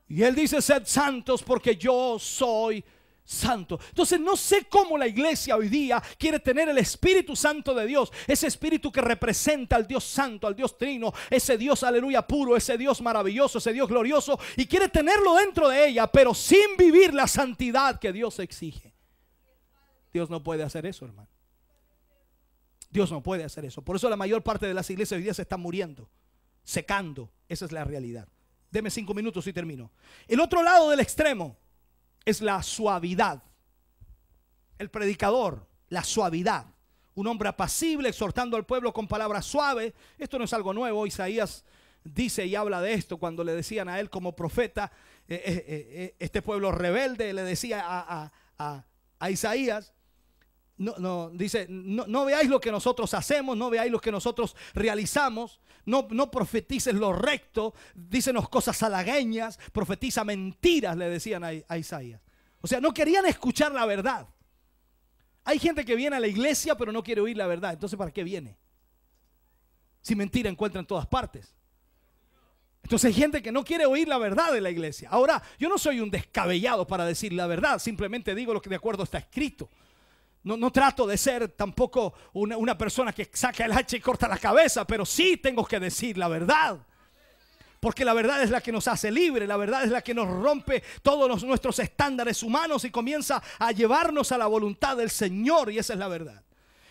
Y Él dice: sed santos porque yo soy santo. Entonces no sé cómo la iglesia hoy día quiere tener el Espíritu Santo de Dios, ese Espíritu que representa al Dios Santo, al Dios Trino, ese Dios, aleluya, puro, ese Dios maravilloso, ese Dios glorioso, y quiere tenerlo dentro de ella, pero sin vivir la santidad que Dios exige. Dios no puede hacer eso, hermano. Dios no puede hacer eso. Por eso la mayor parte de las iglesias hoy día se están muriendo, secando. Esa es la realidad. Deme 5 minutos y termino. El otro lado del extremo es la suavidad. El predicador, la suavidad. Un hombre apacible exhortando al pueblo con palabras suaves. Esto no es algo nuevo. Isaías dice y habla de esto cuando le decían a él como profeta, este pueblo rebelde, le decía a Isaías: dice, no veáis lo que nosotros hacemos, no veáis lo que nosotros realizamos, no profetices lo recto, dícenos cosas halagueñas, profetiza mentiras, le decían a Isaías. O sea, no querían escuchar la verdad. Hay gente que viene a la iglesia pero no quiere oír la verdad. Entonces, ¿para qué viene? Si mentira encuentra en todas partes. Entonces hay gente que no quiere oír la verdad de la iglesia. Ahora, yo no soy un descabellado para decir la verdad, simplemente digo lo que de acuerdo está escrito. No trato de ser tampoco una persona que saca el hacha y corta la cabeza, pero sí tengo que decir la verdad. Porque la verdad es la que nos hace libre, la verdad es la que nos rompe todos nuestros estándares humanos y comienza a llevarnos a la voluntad del Señor, y esa es la verdad.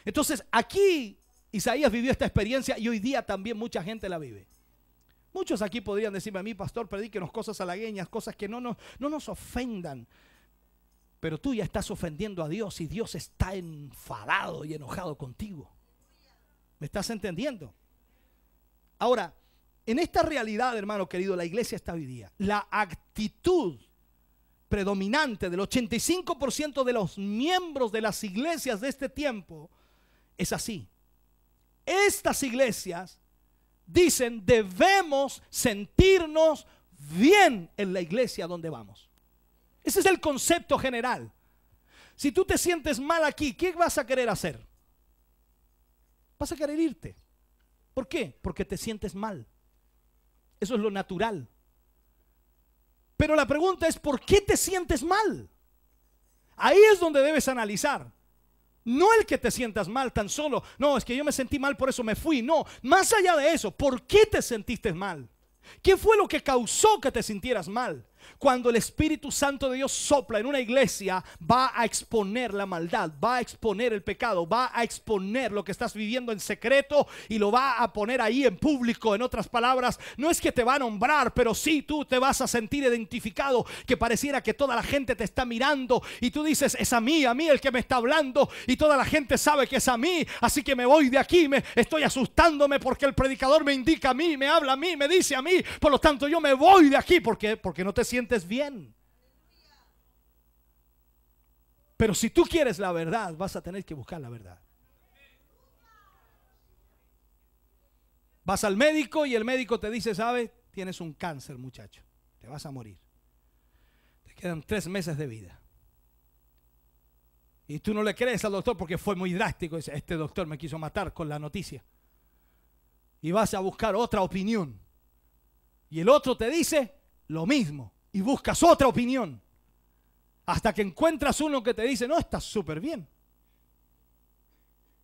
Entonces aquí Isaías vivió esta experiencia y hoy día también mucha gente la vive. Muchos aquí podrían decirme a mí: pastor, predíquenos cosas halagueñas, cosas que no nos ofendan. Pero tú ya estás ofendiendo a Dios y Dios está enfadado y enojado contigo. ¿Me estás entendiendo? Ahora, en esta realidad, hermano querido, la iglesia está hoy día. La actitud predominante del 85% de los miembros de las iglesias de este tiempo es así. Estas iglesias dicen: debemos sentirnos bien en la iglesia donde vamos. Ese es el concepto general. Si tú te sientes mal aquí, ¿qué vas a querer hacer? Vas a querer irte. ¿Por qué? Porque te sientes mal. Eso es lo natural. Pero la pregunta es: ¿por qué te sientes mal? Ahí es donde debes analizar. No el que te sientas mal tan solo. No, es que yo me sentí mal, por eso me fui. No, más allá de eso, ¿por qué te sentiste mal? ¿Qué fue lo que causó que te sintieras mal? Cuando el Espíritu Santo de Dios sopla en una iglesia, va a exponer la maldad, va a exponer el pecado, va a exponer lo que estás viviendo en secreto y lo va a poner ahí en público. En otras palabras, no es que te va a nombrar, pero sí tú te vas a sentir identificado, que pareciera que toda la gente te está mirando y tú dices: es a mí el que me está hablando, y toda la gente sabe que es a mí, así que me voy de aquí, me estoy asustándome porque el predicador me indica a mí, me habla a mí, me dice a mí, por lo tanto yo me voy de aquí. Porque no te sientes bien. Pero si tú quieres la verdad, vas a tener que buscar la verdad. Vas al médico y el médico te dice: ¿sabes? Tienes un cáncer, muchacho, te vas a morir, te quedan 3 meses de vida. Y tú no le crees al doctor porque fue muy drástico. Dice: este doctor me quiso matar con la noticia. Y vas a buscar otra opinión y el otro te dice lo mismo. Y buscas otra opinión hasta que encuentras uno que te dice: no, estás súper bien,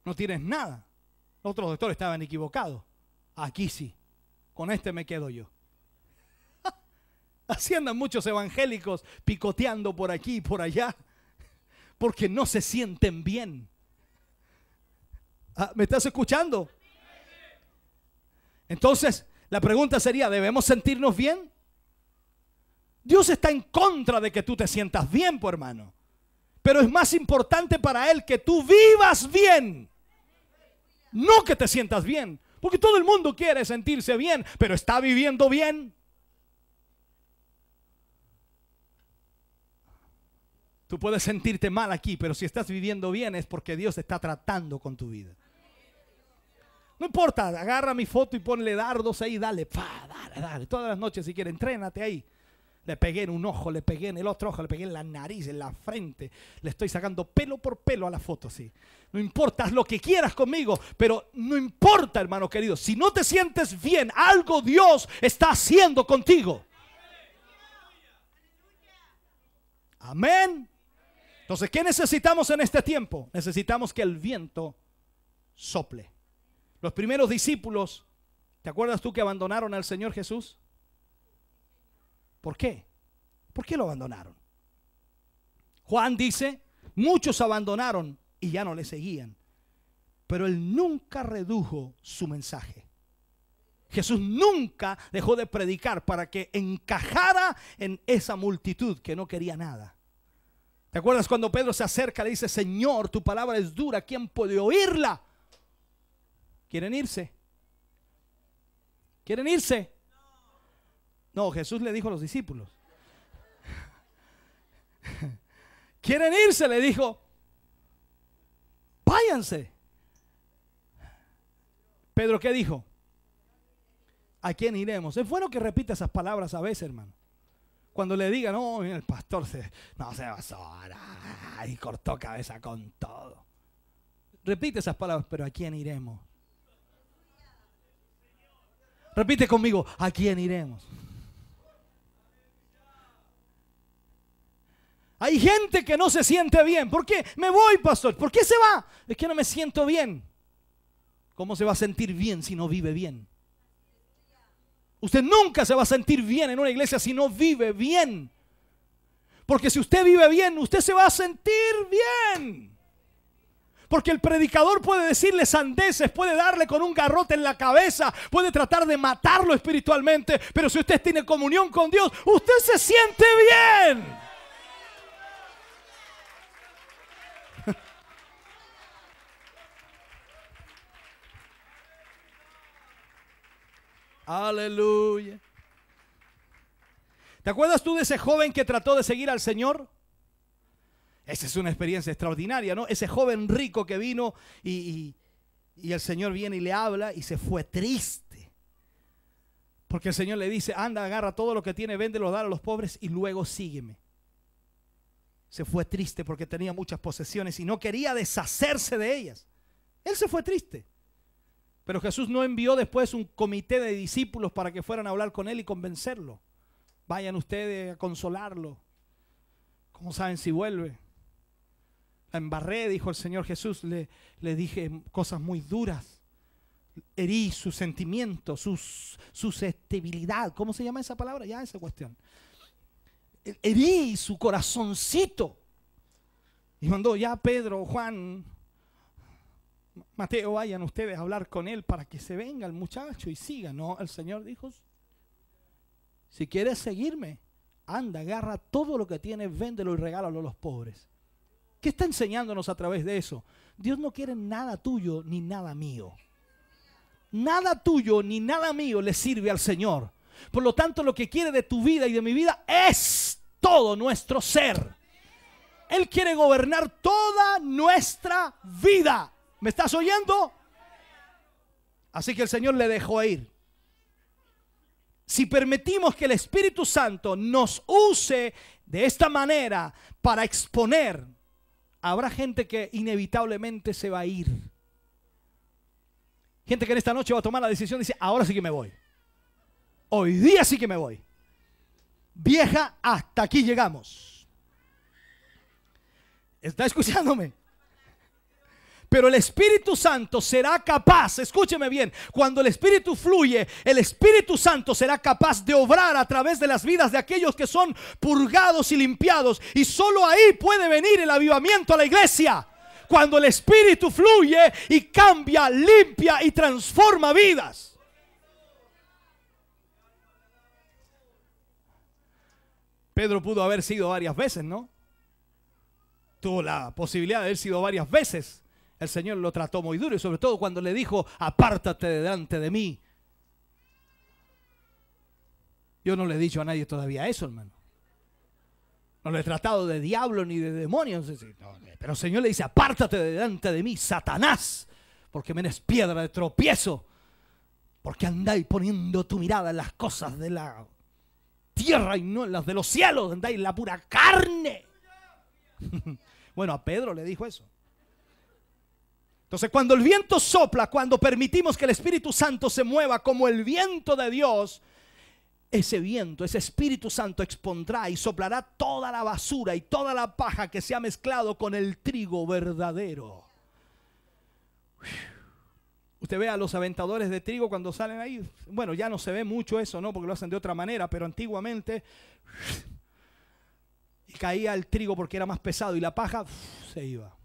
no tienes nada. Los otros doctores estaban equivocados. Aquí sí, con este me quedo yo. Así andan muchos evangélicos picoteando por aquí y por allá porque no se sienten bien. ¿Me estás escuchando? Entonces la pregunta sería: ¿debemos sentirnos bien? Dios está en contra de que tú te sientas bien, pues, hermano. Pero es más importante para Él que tú vivas bien. No que te sientas bien, porque todo el mundo quiere sentirse bien, pero ¿está viviendo bien? Tú puedes sentirte mal aquí, pero si estás viviendo bien es porque Dios está tratando con tu vida. No importa, agarra mi foto y ponle dardos ahí, dale, dale. Todas las noches si quieres, entrénate ahí. Le pegué en un ojo, le pegué en el otro ojo, le pegué en la nariz, en la frente. Le estoy sacando pelo por pelo a la foto, sí. No importa, haz lo que quieras conmigo, pero no importa, hermano querido. Si no te sientes bien, algo Dios está haciendo contigo. Amén. Entonces, ¿qué necesitamos en este tiempo? Necesitamos que el viento sople. Los primeros discípulos, ¿te acuerdas tú que abandonaron al Señor Jesús? ¿Por qué? ¿Por qué lo abandonaron? Juan dice, muchos abandonaron y ya no le seguían, pero él nunca redujo su mensaje. Jesús nunca dejó de predicar para que encajara en esa multitud que no quería nada. ¿Te acuerdas cuando Pedro se acerca y le dice, Señor, tu palabra es dura, ¿quién puede oírla? ¿Quieren irse? ¿Quieren irse? No, Jesús le dijo a los discípulos. ¿Quieren irse? Le dijo. Váyanse. Pedro, ¿qué dijo? ¿A quién iremos? Es bueno que repita esas palabras a veces, hermano. Cuando le digan, no, el pastor se basó y cortó cabeza con todo. Repite esas palabras, pero ¿a quién iremos? Repite conmigo, ¿a quién iremos? Hay gente que no se siente bien. ¿Por qué? Me voy, pastor. ¿Por qué se va? Es que no me siento bien. ¿Cómo se va a sentir bien si no vive bien? Usted nunca se va a sentir bien en una iglesia si no vive bien. Porque si usted vive bien, usted se va a sentir bien. Porque el predicador puede decirle sandeces, puede darle con un garrote en la cabeza, puede tratar de matarlo espiritualmente, pero si usted tiene comunión con Dios, usted se siente bien. Aleluya. ¿Te acuerdas tú de ese joven que trató de seguir al Señor? Esa es una experiencia extraordinaria, ¿no? Ese joven rico que vino y el Señor viene y le habla y se fue triste. Porque el Señor le dice, anda, agarra todo lo que tiene, véndelo, dale a los pobres y luego sígueme. Se fue triste porque tenía muchas posesiones y no quería deshacerse de ellas. Él se fue triste. Pero Jesús no envió después un comité de discípulos para que fueran a hablar con él y convencerlo. Vayan ustedes a consolarlo. ¿Cómo saben si vuelve? La embarré, dijo el Señor Jesús. Le dije cosas muy duras. Herí sus sentimientos, su susceptibilidad. ¿Cómo se llama esa palabra? Ya esa cuestión. Herí su corazoncito. Y mandó ya Pedro, Juan, Mateo, vayan ustedes a hablar con él para que se venga el muchacho y siga. No, el Señor dijo, si quieres seguirme, anda, agarra todo lo que tienes, véndelo y regálalo a los pobres. ¿Qué está enseñándonos a través de eso? Dios no quiere nada tuyo ni nada mío. Nada tuyo ni nada mío le sirve al Señor. Por lo tanto, lo que quiere de tu vida y de mi vida es todo nuestro ser. Él quiere gobernar toda nuestra vida. ¿Me estás oyendo? Así que el Señor le dejó ir. Si permitimos que el Espíritu Santo nos use de esta manera para exponer, habrá gente que inevitablemente se va a ir. Gente que en esta noche va a tomar la decisión y dice, ahora sí que me voy. Hoy día sí que me voy. Vieja, hasta aquí llegamos. ¿Está escuchándome? Pero el Espíritu Santo será capaz, escúcheme bien, cuando el Espíritu fluye, el Espíritu Santo será capaz de obrar a través de las vidas de aquellos que son purgados y limpiados. Y solo ahí puede venir el avivamiento a la iglesia. Cuando el Espíritu fluye y cambia, limpia y transforma vidas. Pedro pudo haber sido varias veces, ¿no? Tuvo la posibilidad de haber sido varias veces el Señor lo trató muy duro, y sobre todo cuando le dijo, apártate de delante de mí. Yo no le he dicho a nadie todavía eso, hermano. No le he tratado de diablo ni de demonios. No, pero el Señor le dice, apártate de delante de mí, Satanás, porque me eres piedra de tropiezo. Porque andáis poniendo tu mirada en las cosas de la tierra y no en las de los cielos. Andáis en la pura carne. Bueno, a Pedro le dijo eso. Entonces, cuando el viento sopla, cuando permitimos que el Espíritu Santo se mueva como el viento de Dios, ese viento, ese Espíritu Santo expondrá y soplará toda la basura y toda la paja que se ha mezclado con el trigo verdadero. Usted ve a los aventadores de trigo cuando salen ahí. Bueno, ya no se ve mucho eso, ¿no? Porque lo hacen de otra manera, pero antiguamente y caía el trigo porque era más pesado y la paja se iba.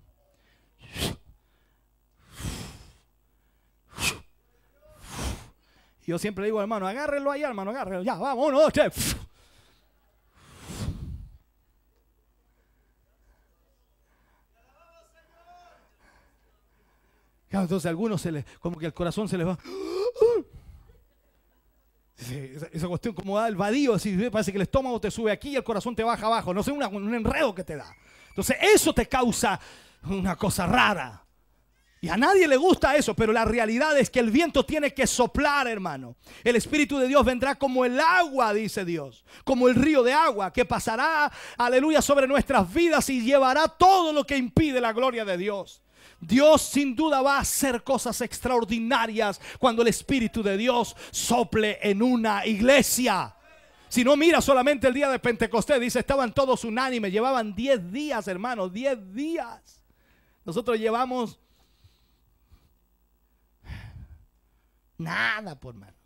Y yo siempre digo, hermano, agárrenlo allá, hermano, agárrenlo. Ya, vamos, 1, 2, 3. Entonces a algunos como que el corazón se les va. Esa cuestión como da el vadío, así parece que el estómago te sube aquí y el corazón te baja abajo. No sé, un enredo que te da. Entonces eso te causa una cosa rara. Y a nadie le gusta eso, pero la realidad es que el viento tiene que soplar, hermano. El Espíritu de Dios vendrá como el agua, dice Dios, como el río de agua que pasará, aleluya, sobre nuestras vidas y llevará todo lo que impide la gloria de Dios. Dios sin duda va a hacer cosas extraordinarias cuando el Espíritu de Dios sople en una iglesia. Si no, mira solamente el día de Pentecostés, dice, estaban todos unánimes, llevaban 10 días, hermano, 10 días. Nosotros llevamos nada, por mano.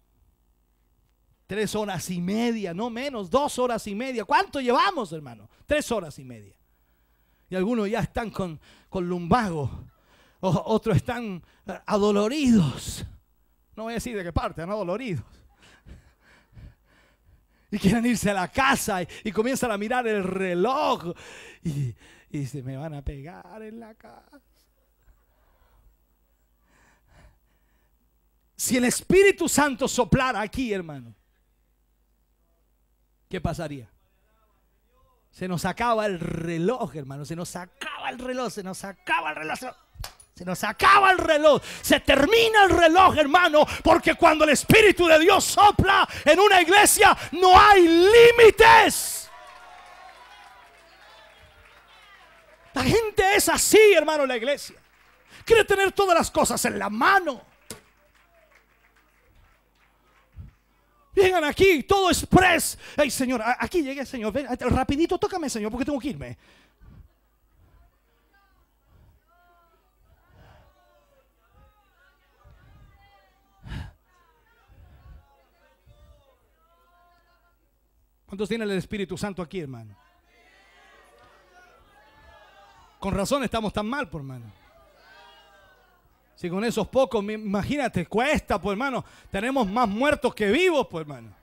3 horas y media, no menos, 2 horas y media. ¿Cuánto llevamos, hermano? 3 horas y media. Y algunos ya están con lumbago. Otros están adoloridos. No voy a decir de qué parte, no adoloridos. Y quieren irse a la casa y comienzan a mirar el reloj. Y se me van a pegar en la casa. Si el Espíritu Santo soplara aquí, hermano, ¿qué pasaría? Se nos acaba el reloj, hermano. Se nos acaba el reloj. Se nos acaba el reloj. Se nos acaba el reloj. Se termina el reloj, hermano. Porque cuando el Espíritu de Dios sopla en una iglesia, no hay límites. La gente es así, hermano, en la iglesia. Quiere tener todas las cosas en la mano. Vengan aquí, todo express. Hey, Señor, aquí llegué, Señor. Ven, rapidito, tócame, Señor, porque tengo que irme. ¿Cuántos tienen el Espíritu Santo aquí, hermano? Con razón estamos tan mal, por hermano. Si con esos pocos, imagínate, cuesta, pues hermano. Tenemos más muertos que vivos, pues hermano.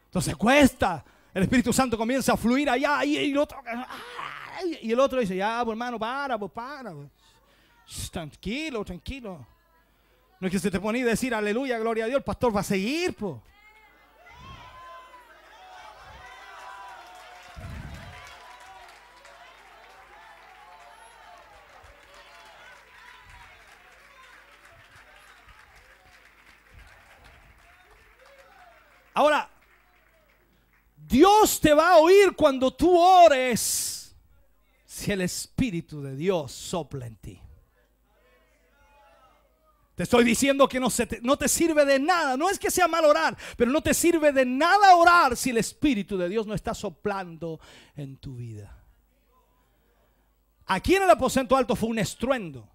Entonces cuesta. El Espíritu Santo comienza a fluir allá y el otro dice, ya, pues hermano, para. Pues. Tranquilo, tranquilo. No es que se te ponía a decir, aleluya, gloria a Dios, el pastor va a seguir, pues. Ahora, Dios te va a oír cuando tú ores si el Espíritu de Dios sopla en ti. Te estoy diciendo que no te sirve de nada. No es que sea mal orar, pero no te sirve de nada orar si el Espíritu de Dios no está soplando en tu vida. Aquí en el aposento alto fue un estruendo.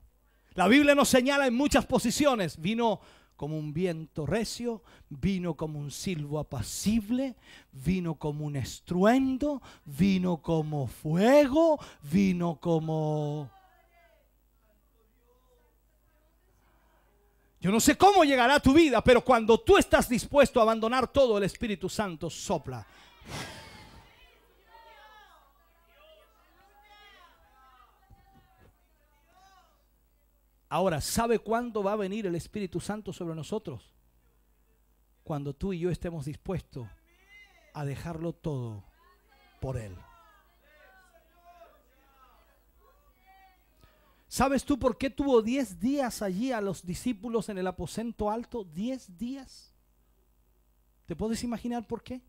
La Biblia nos señala en muchas posiciones. Vino como un viento recio, vino como un silbo apacible, vino como un estruendo, vino como fuego, vino como... Yo no sé cómo llegará a tu vida, pero cuando tú estás dispuesto a abandonar todo, el Espíritu Santo sopla. Ahora, ¿sabe cuándo va a venir el Espíritu Santo sobre nosotros? Cuando tú y yo estemos dispuestos a dejarlo todo por Él. ¿Sabes tú por qué tuvo 10 días allí a los discípulos en el aposento alto? 10 días. ¿Te puedes imaginar por qué?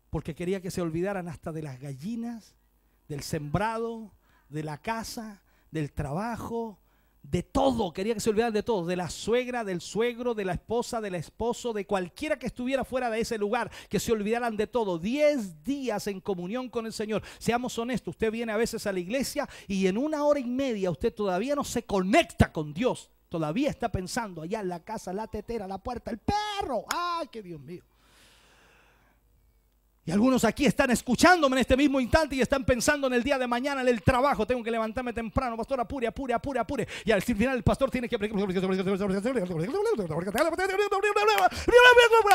Porque quería que se olvidaran hasta de las gallinas, del sembrado, de la casa, del trabajo, de todo. Quería que se olvidaran de todo, de la suegra, del suegro, de la esposa, del esposo, de cualquiera que estuviera fuera de ese lugar, que se olvidaran de todo. 10 días en comunión con el Señor. Seamos honestos, usted viene a veces a la iglesia y en 1 hora y media usted todavía no se conecta con Dios. Todavía está pensando allá en la casa, la tetera, la puerta, el perro. ¡Ay, qué Dios mío! Y algunos aquí están escuchándome en este mismo instante y están pensando en el día de mañana, en el trabajo. Tengo que levantarme temprano, pastor, apure, apure, apure, apure. Y al final el pastor tiene que...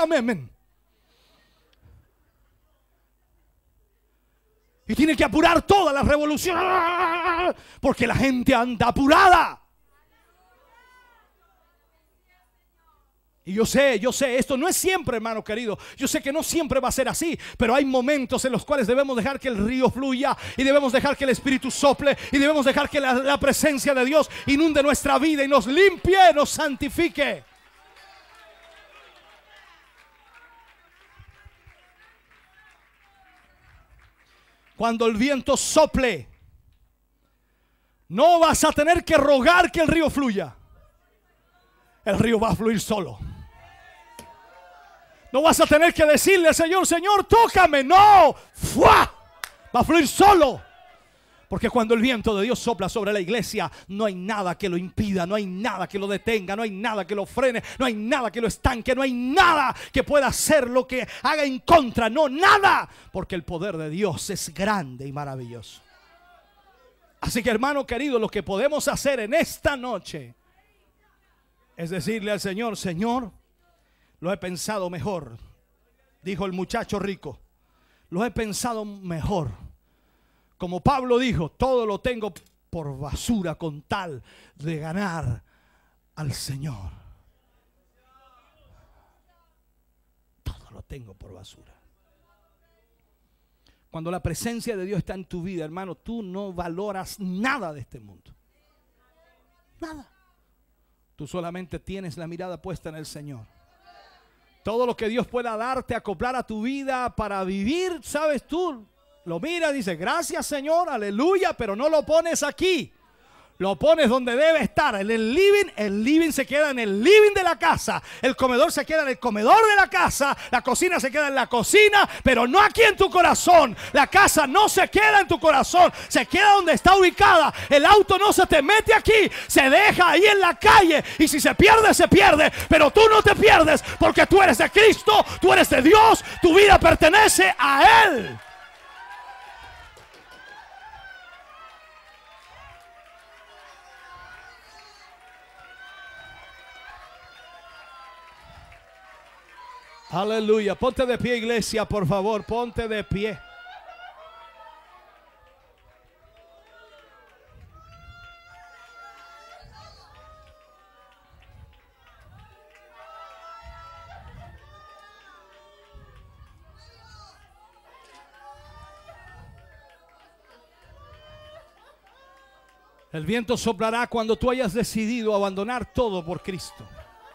Amén. Y tiene que apurar toda la revolución. Porque la gente anda apurada. Y yo sé, esto no es siempre, hermano querido. Yo sé que no siempre va a ser así, pero hay momentos en los cuales debemos dejar que el río fluya y debemos dejar que el Espíritu sople y debemos dejar que la presencia de Dios inunde nuestra vida y nos limpie, nos santifique. Cuando el viento sople, no vas a tener que rogar que el río fluya. El río va a fluir solo. No vas a tener que decirle al Señor, Señor, tócame. No, ¡fua! Va a fluir solo. Porque cuando el viento de Dios sopla sobre la iglesia, no hay nada que lo impida, no hay nada que lo detenga, no hay nada que lo frene, no hay nada que lo estanque, no hay nada que pueda hacer lo que haga en contra, no, nada. Porque el poder de Dios es grande y maravilloso. Así que, hermano querido, lo que podemos hacer en esta noche es decirle al Señor, Señor, lo he pensado mejor. Dijo el muchacho rico, lo he pensado mejor. Como Pablo dijo, todo lo tengo por basura con tal de ganar al Señor. Todo lo tengo por basura. Cuando la presencia de Dios está en tu vida, hermano, tú no valoras nada de este mundo. Nada. Tú solamente tienes la mirada puesta en el Señor. Todo lo que Dios pueda darte, acoplar a tu vida para vivir, sabes tú, lo miras, dices, gracias Señor, aleluya, pero no lo pones aquí. Lo pones donde debe estar, en el living se queda en el living de la casa, el comedor se queda en el comedor de la casa, la cocina se queda en la cocina, pero no aquí en tu corazón. La casa no se queda en tu corazón, se queda donde está ubicada. El auto no se te mete aquí, se deja ahí en la calle, y si se pierde, se pierde, pero tú no te pierdes, porque tú eres de Cristo, tú eres de Dios, tu vida pertenece a Él. Aleluya, ponte de pie, iglesia, por favor, ponte de pie. El viento soplará cuando tú hayas decidido abandonar todo por Cristo.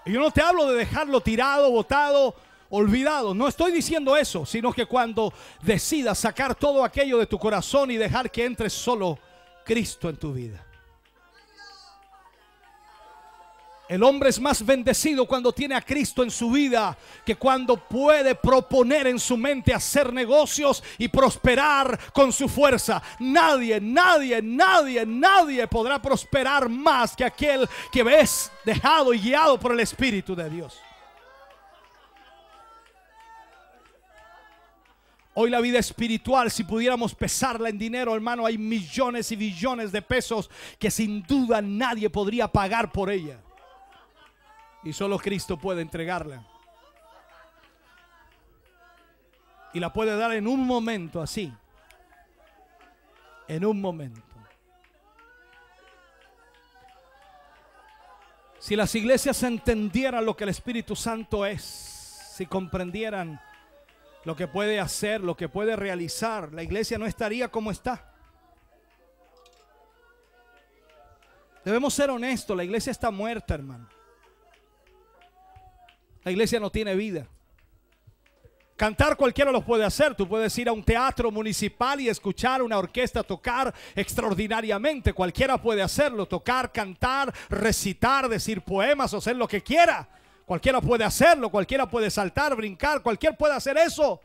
Y yo no te hablo de dejarlo tirado, botado, olvidado. No estoy diciendo eso, sino que cuando decidas sacar todo aquello de tu corazón y dejar que entre solo Cristo en tu vida. El hombre es más bendecido cuando tiene a Cristo en su vida que cuando puede proponer en su mente hacer negocios y prosperar con su fuerza. Nadie podrá prosperar más que aquel que es dejado y guiado por el Espíritu de Dios. Hoy la vida espiritual, si pudiéramos pesarla en dinero, hermano, hay millones y billones de pesos que sin duda nadie podría pagar por ella. Y solo Cristo puede entregarla. Y la puede dar en un momento así. En un momento. Si las iglesias entendieran lo que el Espíritu Santo es, si comprendieran lo que puede hacer, lo que puede realizar, la iglesia no estaría como está. Debemos ser honestos, la iglesia está muerta, hermano. La iglesia no tiene vida. Cantar cualquiera lo puede hacer. Tú puedes ir a un teatro municipal y escuchar una orquesta tocar extraordinariamente. Cualquiera puede hacerlo, tocar, cantar, recitar, decir poemas o hacer lo que quiera. Cualquiera puede hacerlo, cualquiera puede saltar, brincar, cualquiera puede hacer eso.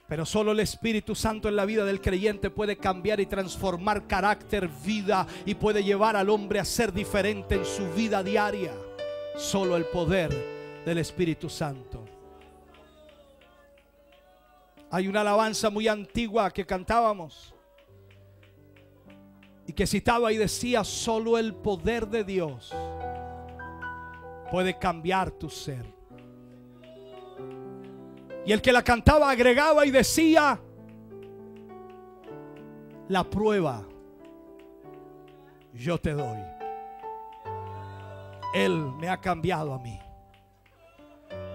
Pero solo el Espíritu Santo en la vida del creyente puede cambiar y transformar carácter, vida, y puede llevar al hombre a ser diferente en su vida diaria. Solo el poder del Espíritu Santo. Hay una alabanza muy antigua que cantábamos y que citaba y decía: solo el poder de Dios puede cambiar tu ser. Y el que la cantaba agregaba y decía: la prueba yo te doy. Él me ha cambiado a mí.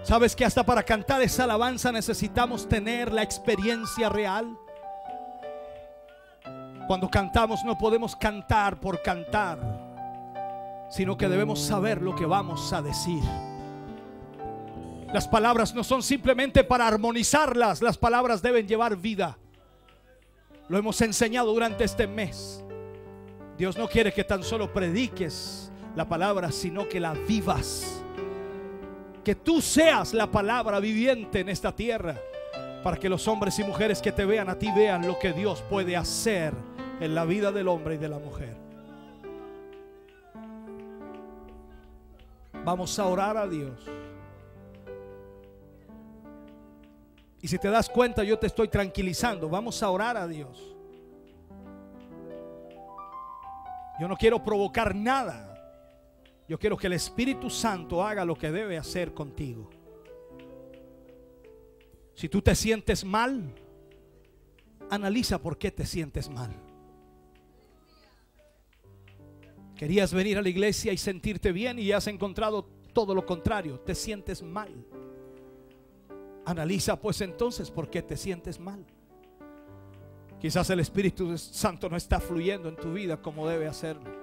¿Sabes que hasta para cantar esa alabanza necesitamos tener la experiencia real? Cuando cantamos no podemos cantar por cantar, sino que debemos saber lo que vamos a decir. Las palabras no son simplemente para armonizarlas, las palabras deben llevar vida. Lo hemos enseñado durante este mes. Dios no quiere que tan solo prediques la palabra, sino que la vivas. Que tú seas la palabra viviente en esta tierra, para que los hombres y mujeres que te vean a ti vean lo que Dios puede hacer en la vida del hombre y de la mujer. Vamos a orar a Dios. Y si te das cuenta, yo te estoy tranquilizando. Vamos a orar a Dios. Yo no quiero provocar nada. Yo quiero que el Espíritu Santo haga lo que debe hacer contigo. Si tú te sientes mal, analiza por qué te sientes mal. Querías venir a la iglesia y sentirte bien y has encontrado todo lo contrario. Te sientes mal. Analiza pues entonces por qué te sientes mal. Quizás el Espíritu Santo no está fluyendo en tu vida como debe hacerlo.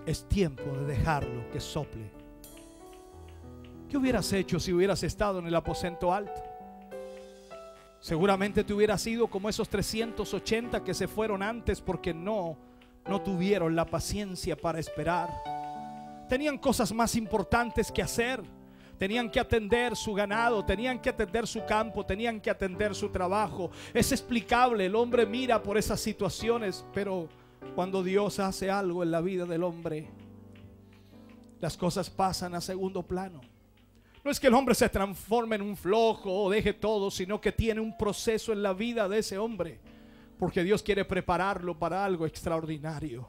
Es tiempo de dejarlo que sople. ¿Qué hubieras hecho si hubieras estado en el aposento alto? Seguramente te hubieras ido como esos 380 que se fueron antes porque no tuvieron la paciencia para esperar. Tenían cosas más importantes que hacer. Tenían que atender su ganado, tenían que atender su campo, tenían que atender su trabajo. Es explicable, el hombre mira por esas situaciones, pero cuando Dios hace algo en la vida del hombre, las cosas pasan a segundo plano. No es que el hombre se transforme en un flojo o deje todo, sino que tiene un proceso en la vida de ese hombre, porque Dios quiere prepararlo para algo extraordinario.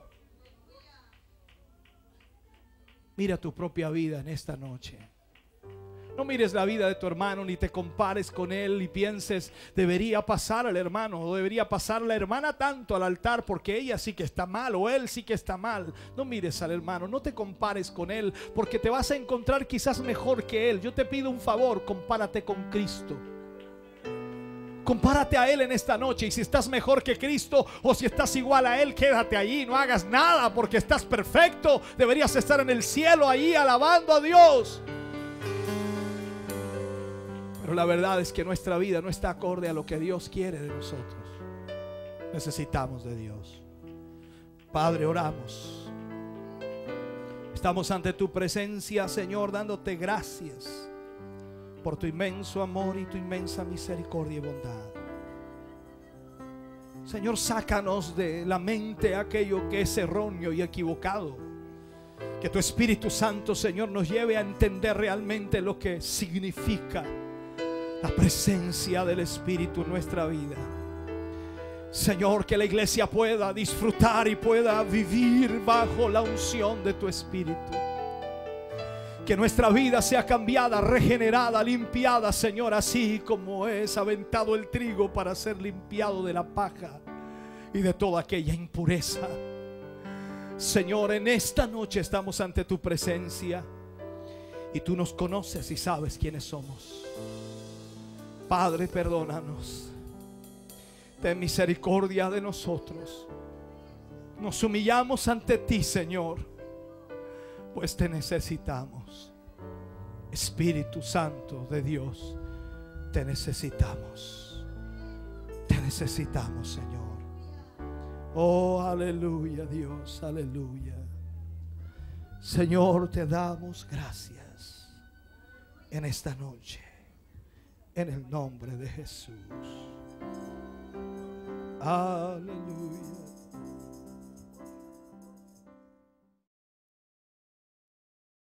Mira tu propia vida en esta noche. No mires la vida de tu hermano ni te compares con él y pienses: debería pasar el hermano o debería pasar la hermana tanto al altar porque ella sí que está mal o él sí que está mal. No mires al hermano, no te compares con él, porque te vas a encontrar quizás mejor que él. Yo te pido un favor: compárate con Cristo. Compárate a él en esta noche, y si estás mejor que Cristo o si estás igual a él, quédate allí, no hagas nada porque estás perfecto. Deberías estar en el cielo ahí alabando a Dios. Pero la verdad es que nuestra vida no está acorde a lo que Dios quiere de nosotros. Necesitamos de Dios. Padre, oramos. Estamos ante tu presencia, Señor, dándote gracias por tu inmenso amor y tu inmensa misericordia y bondad. Señor, sácanos de la mente aquello que es erróneo y equivocado. Que tu Espíritu Santo, Señor, nos lleve a entender realmente lo que significa la presencia del Espíritu en nuestra vida. Señor, que la iglesia pueda disfrutar y pueda vivir bajo la unción de tu Espíritu. Que nuestra vida sea cambiada, regenerada, limpiada, Señor, así como es aventado el trigo para ser limpiado de la paja y de toda aquella impureza. Señor, en esta noche estamos ante tu presencia y tú nos conoces y sabes quiénes somos. Padre, perdónanos. Ten misericordia de nosotros. Nos humillamos ante ti, Señor, pues te necesitamos. Espíritu Santo de Dios, te necesitamos. Te necesitamos, Señor. Oh, aleluya, Dios, aleluya. Señor, te damos gracias en esta noche, en el nombre de Jesús. Aleluya.